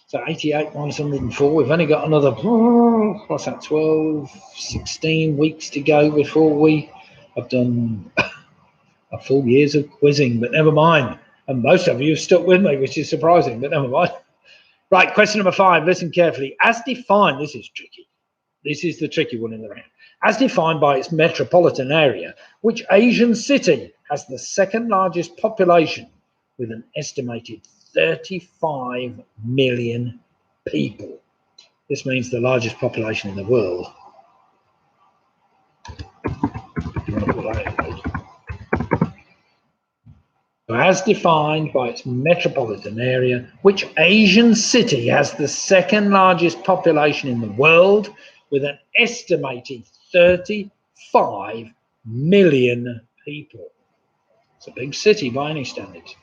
So 88 minus 104. We've only got another, what's that, 12, 16 weeks to go before we have done a full year's of quizzing, but never mind. And most of you have stuck with me, which is surprising, but never mind. Right, question number 5. Listen carefully. As defined, this is tricky. This is the tricky one in the round. As defined by its metropolitan area, which Asian city has the second largest population with an estimated 35 million people? This means the largest population in the world. So as defined by its metropolitan area, which Asian city has the second largest population in the world with an estimated 35 million people? It's a big city by any standards.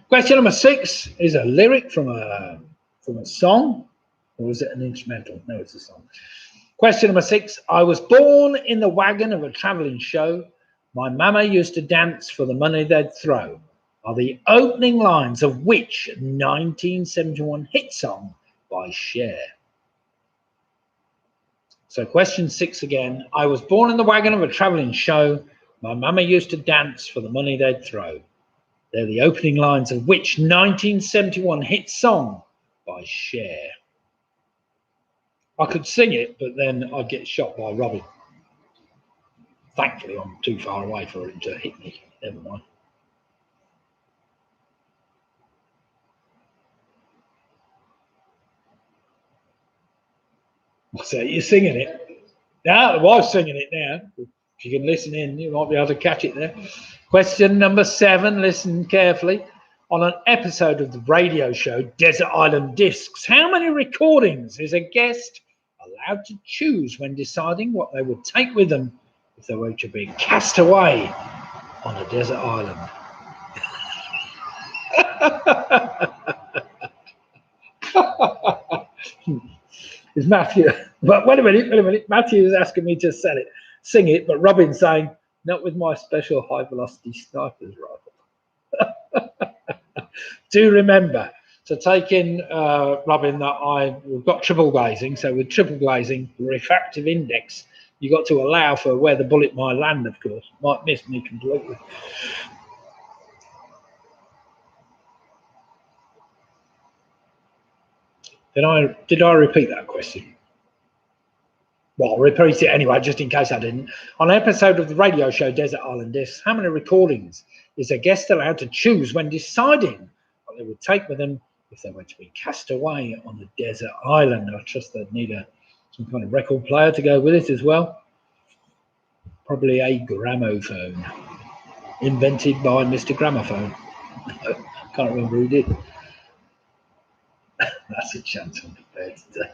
Question number 6 is a lyric from a song, or is it an instrumental? No, it's a song. Question number 6. I was born in the wagon of a travelling show. My mama used to dance for the money they'd throw. Are the opening lines of which 1971 hit song by Cher? So question 6 again. I was born in the wagon of a travelling show. My mama used to dance for the money they'd throw. They're the opening lines of which 1971 hit song by Cher? I could sing it, but then I'd get shot by Robin. Thankfully, I'm too far away for him to hit me. Never mind. What's that? You're singing it? Now, the wife's singing it now. If you can listen in, you might be able to catch it there. Question number 7, listen carefully. On an episode of the radio show Desert Island Discs, how many recordings is a guest allowed to choose when deciding what they would take with them if they were to be cast away on a desert island? Is Matthew? But wait a minute. Matthew is asking me to sing it, but Robin's saying, not with my special high velocity sniper's rifle. Do remember to take in, Robin, that we've got triple glazing. So with triple glazing, refractive index, you got to allow for where the bullet might land, of course. Might miss me completely. Did I repeat that question? Well, I'll repeat it anyway, just in case I didn't. On an episode of the radio show Desert Island Discs, how many recordings is a guest allowed to choose when deciding what they would take with them if they were to be cast away on a desert island? I trust they'd need some kind of record player to go with it as well. Probably a gramophone, invented by Mr. Gramophone. Can't remember who did. That's a chance I'm prepared to take.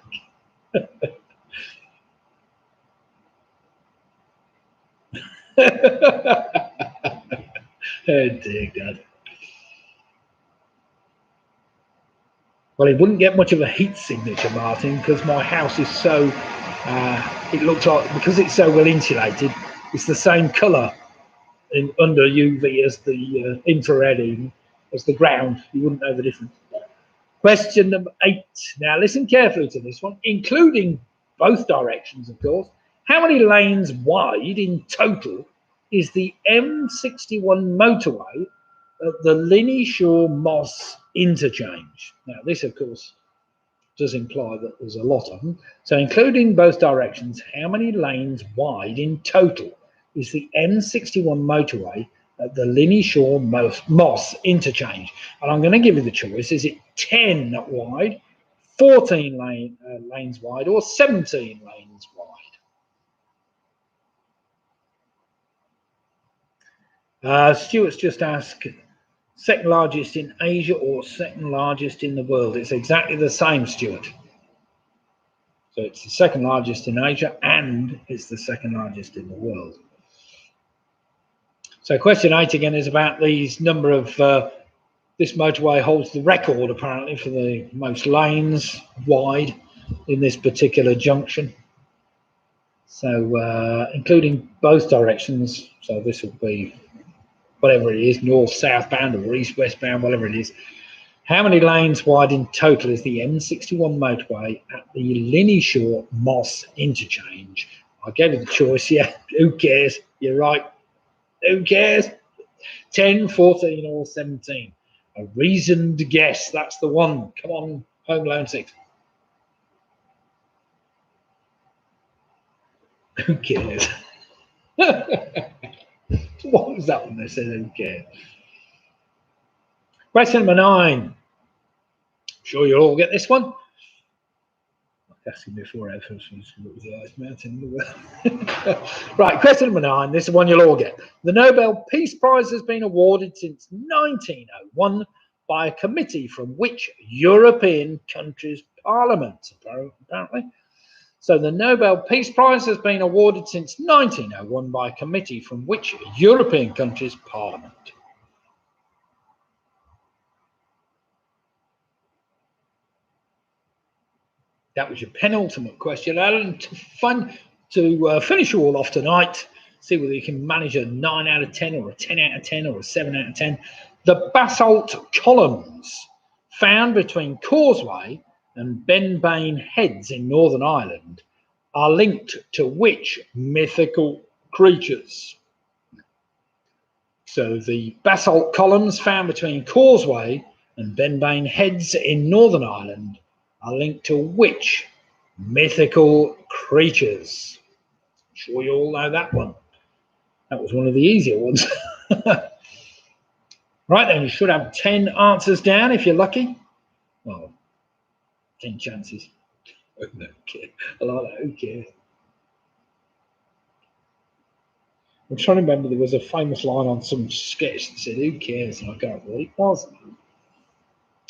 Oh dear God. Well, it wouldn't get much of a heat signature, Martin, because my house is so, it looks like, because it's so well insulated, it's the same colour under UV as the infrared, even, as the ground. You wouldn't know the difference. Question number 8. Now listen carefully to this one, including both directions, of course. How many lanes wide in total is the M61 motorway at the Linney Shore Moss interchange? Now, this, of course, does imply that there's a lot of them. So, including both directions, how many lanes wide in total is the M61 motorway at the Linney Shore Moss interchange? And I'm going to give you the choice. Is it 10 wide, 14 lanes wide, or 17 lanes wide? Stuart's just asked, second largest in Asia or second largest in the world? It's exactly the same, Stuart. So it's the second largest in Asia and it's the second largest in the world. So question 8 again is about these number of, this motorway holds the record apparently for the most lanes wide in this particular junction. So including both directions, so this will be whatever it is, north, southbound or east, westbound, whatever it is. How many lanes wide in total is the M61 motorway at the Linney Shore Moss interchange? I gave you the choice, yeah, who cares? You're right. Who cares? 10, 14 or 17. A reasoned guess. That's the one. Come on, Home Loan 6. Who cares? What was that one they said? Who cares? Question number 9. I'm sure you'll all get this one. Asking before I first what was the ice mountain. Right, question number 9. This is one you'll all get. The Nobel Peace Prize has been awarded since 1901 by a committee from which European country's parliament, apparently. So the Nobel Peace Prize has been awarded since 1901 by a committee from which European country's parliament. That was your penultimate question, Alan. To finish you all off tonight, see whether you can manage a 9 out of 10 or a 10 out of 10 or a 7 out of 10. The basalt columns found between Causeway and Benbane Heads in Northern Ireland are linked to which mythical creatures? So the basalt columns found between Causeway and Benbane Heads in Northern Ireland are linked to which mythical creatures? I'm sure you all know that one. That was one of the easier ones. Right then, you should have 10 answers down if you're lucky. Well, 10 chances. I like that. Who cares? I'm trying to remember there was a famous line on some sketch that said, who cares? And I can't remember what it was.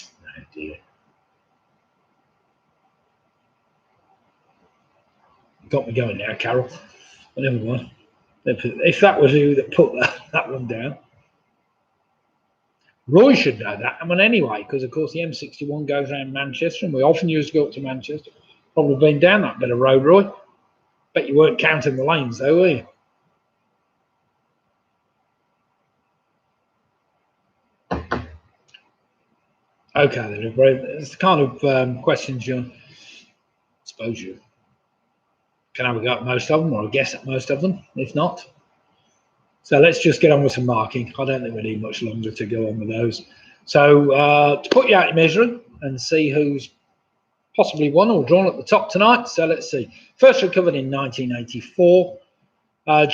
Oh dear. Got me going now, Carol. But never mind. If that was you that put that one down. Roy should know that one anyway, because of course the M61 goes around Manchester and we often used to go up to Manchester. Probably been down that bit of road, Roy. Bet you weren't counting the lanes though, were you? Okay, then, it's the kind of questions I suppose you can have a go at most of them or a guess at most of them, if not. So let's just get on with some marking. I don't think we need much longer to go on with those. So to put you out your misery and see who's possibly won or drawn at the top tonight. So let's see. First recovered in 1984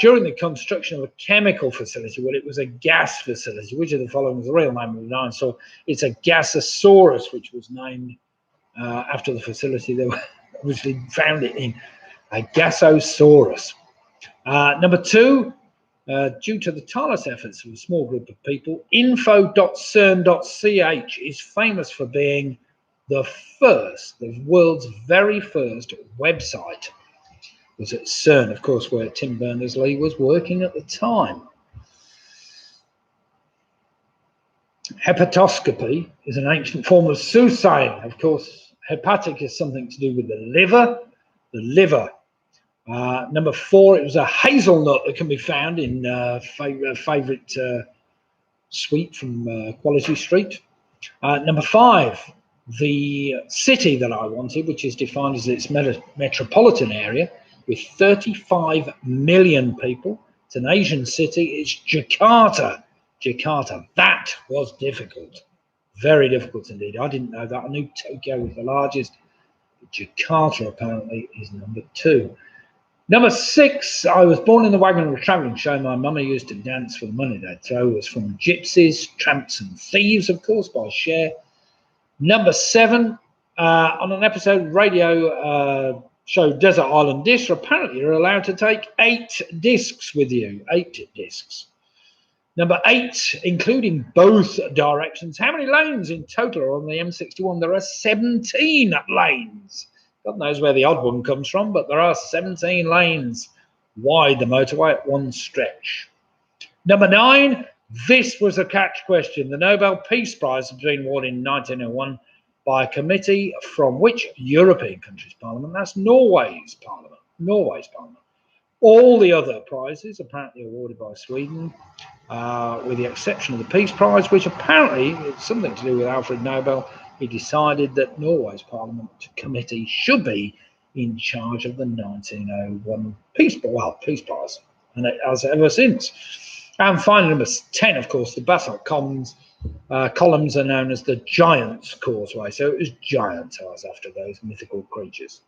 during the construction of a chemical facility. Well, it was a gas facility. Which of the following is the real name of the dinosaur? It's a Gasosaurus, which was named after the facility they obviously found it in. A Gasosaurus. Number 2. Due to the tireless efforts of a small group of people, info.cern.ch is famous for being the world's very first website. It was at CERN, of course, where Tim Berners-Lee was working at the time. Hepatoscopy is an ancient form of soothsaying. Of course, hepatic is something to do with the liver. The liver. Number 4, it was a hazelnut that can be found in favourite sweet from Quality Street. Number 5, the city that I wanted, which is defined as its metropolitan area with 35 million people. It's an Asian city. It's Jakarta. Jakarta. That was difficult. Very difficult indeed. I didn't know that. I knew Tokyo was the largest. But Jakarta apparently is number 2. Number 6, I was born in the wagon of a travelling show. My mummy used to dance for the money they'd throw. It was from Gypsies, Tramps and Thieves, of course, by Cher. Number 7, on an episode of radio show Desert Island Disc, apparently you're allowed to take 8 discs with you. 8 discs. Number 8, including both directions. How many lanes in total are on the M61? There are 17 lanes. God knows where the odd one comes from, but there are 17 lanes wide, the motorway at one stretch. Number 9, this was a catch question. The Nobel Peace Prize has been awarded in 1901 by a committee from which European country's parliament? That's Norway's parliament. Norway's parliament. All the other prizes apparently awarded by Sweden, with the exception of the Peace Prize, which apparently it's something to do with Alfred Nobel. He decided that Norway's Parliament Committee should be in charge of the 1901 Peace Prize, and it has ever since. And finally, number 10, of course, the basalt columns are known as the Giant's Causeway. So it was giant eyes after those mythical creatures.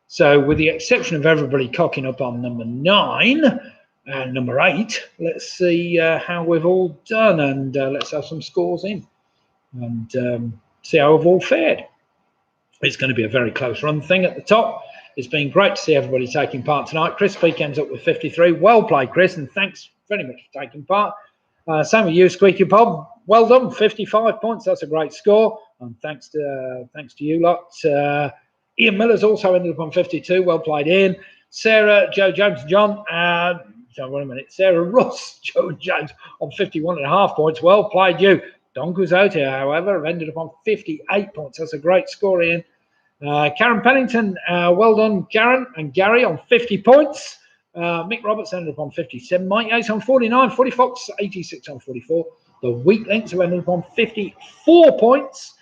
So with the exception of everybody cocking up on number 9 and number 8, let's see how we've all done, and let's have some scores in and see how we've all fared. It's going to be a very close run thing at the top. It's been great to see everybody taking part tonight. Chris Peak ends up with 53. Well played, Chris, and thanks very much for taking part. Same with you, Squeaky Bob. Well done, 55 points. That's a great score. And thanks to you lot. Ian Miller's also ended up on 52. Well played, Ian. Sarah, Joe Jones, John. Wait a minute. Sarah Ross, Joe Jones on 51.5 points. Well played, you. Don Quixote, however, ended up on 58 points. That's a great score, Ian. Karen Pennington, well done, Karen and Gary on 50 points. Mick Roberts ended up on 57. Mike Yates on 49. 40 Fox, 86 on 44. The Weak Links have ended up on 54 points.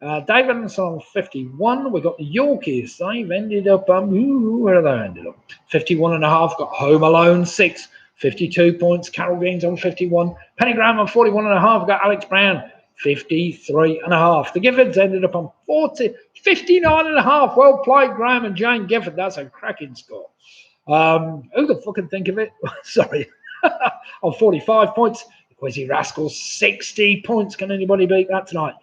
David Anderson on 51. We've got the Yorkies. They've ended up on, where have they ended up? 51.5. Got Home Alone, 6. 52 points. Carol Green's on 51. Penny Graham on 41.5. Got Alex Brown, 53.5. The Giffords ended up on 59.5. Well played, Graham and Jane Gifford. That's a cracking score. Who the fuck can think of it? Sorry. On 45 points. The Quizzy Rascals, 60 points. Can anybody beat that tonight?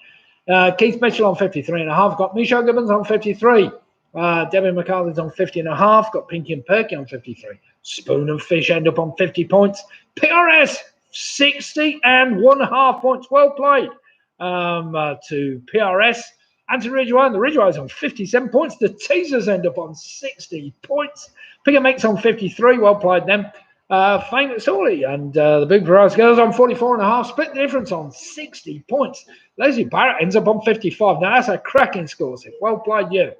Keith Mitchell on 53.5. Got Michelle Gibbons on 53. Debbie McCarthy's on 50.5. Got Pinky and Perky on 53. Spoon and Fish end up on 50 points. PRS, 60.5 points. Well played to PRS. Anthony Ridgeway, and the Ridgeways on 57 points. The Teasers end up on 60 points. Pick and Mix on 53. Well played them. Famous Hawley and the Big Prize Girls on 44.5. Split the difference on 60 points. Leslie Barrett ends up on 55. Now that's a cracking score. So well played, you.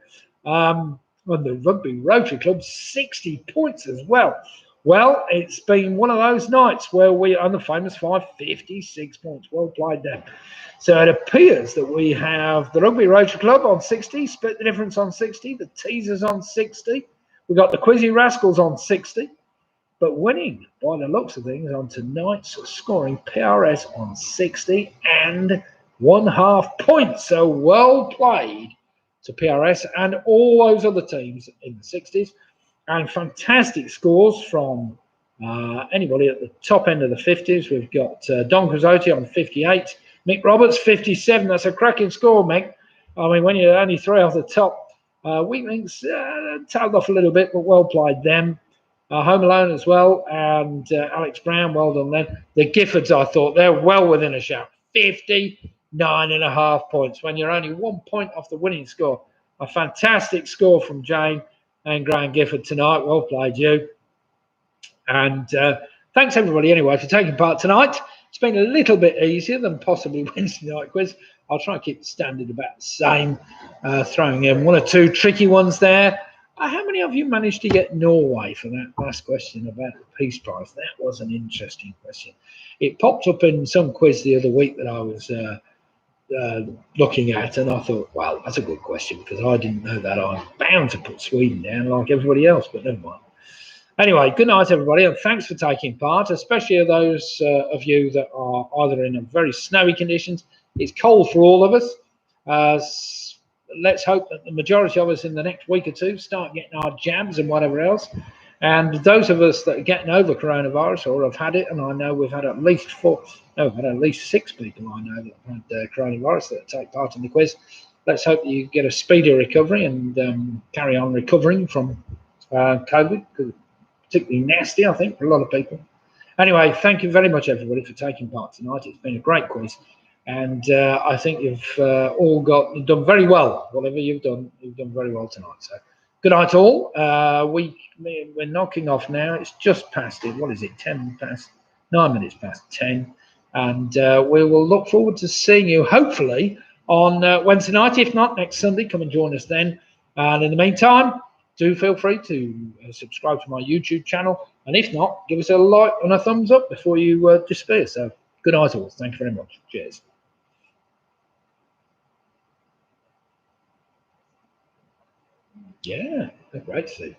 And the Rugby Rotary Club, 60 points as well. Well, it's been one of those nights where we are on the famous 56 points. Well played them. So it appears that we have the Rugby Rotary Club on 60, Split the Difference on 60, the Teasers on 60. We've got the Quizzy Rascals on 60. But winning, by the looks of things, on tonight's scoring, PRS on 60.5 points. So well played to PRS and all those other teams in the 60s. And fantastic scores from anybody at the top end of the 50s. We've got Don Quixote on 58. Mick Roberts, 57. That's a cracking score, Mick. I mean, when you're only 3 off the top, Weak Links tailed off a little bit, but well played them. Home Alone as well, and Alex Brown, well done then. The Giffords, I thought, they're well within a shout. 59.5 points when you're only 1 point off the winning score. A fantastic score from Jane and Graham Gifford tonight. Well played, you. And thanks, everybody, anyway, for taking part tonight. It's been a little bit easier than possibly Wednesday night quiz. I'll try and keep the standard about the same, throwing in 1 or 2 tricky ones there. How many of you managed to get Norway for that last question about the Peace Prize? That was an interesting question. It popped up in some quiz the other week that I was looking at, and I thought, well, that's a good question because I didn't know that. I'm bound to put Sweden down like everybody else, but never mind. Anyway, good night, everybody, and thanks for taking part, especially those of you that are either in very snowy conditions. It's cold for all of us. Let's hope that the majority of us in the next week or 2 start getting our jabs and whatever else. And those of us that are getting over coronavirus or have had it, and I know we've had at least 6 people I know that have had coronavirus that take part in the quiz. Let's hope that you get a speedy recovery and carry on recovering from COVID, because it's particularly nasty, I think, for a lot of people. Anyway, thank you very much, everybody, for taking part tonight. It's been a great quiz. And I think you've all done very well. Whatever you've done very well tonight. So good night all. We're knocking off now. It's just past it. What is it? 9 minutes past 10. And we will look forward to seeing you hopefully on Wednesday night. If not, next Sunday, come and join us then. And in the meantime, do feel free to subscribe to my YouTube channel. And if not, give us a like and a thumbs up before you disappear. So good night all. Thank you very much. Cheers. Yeah, great to see.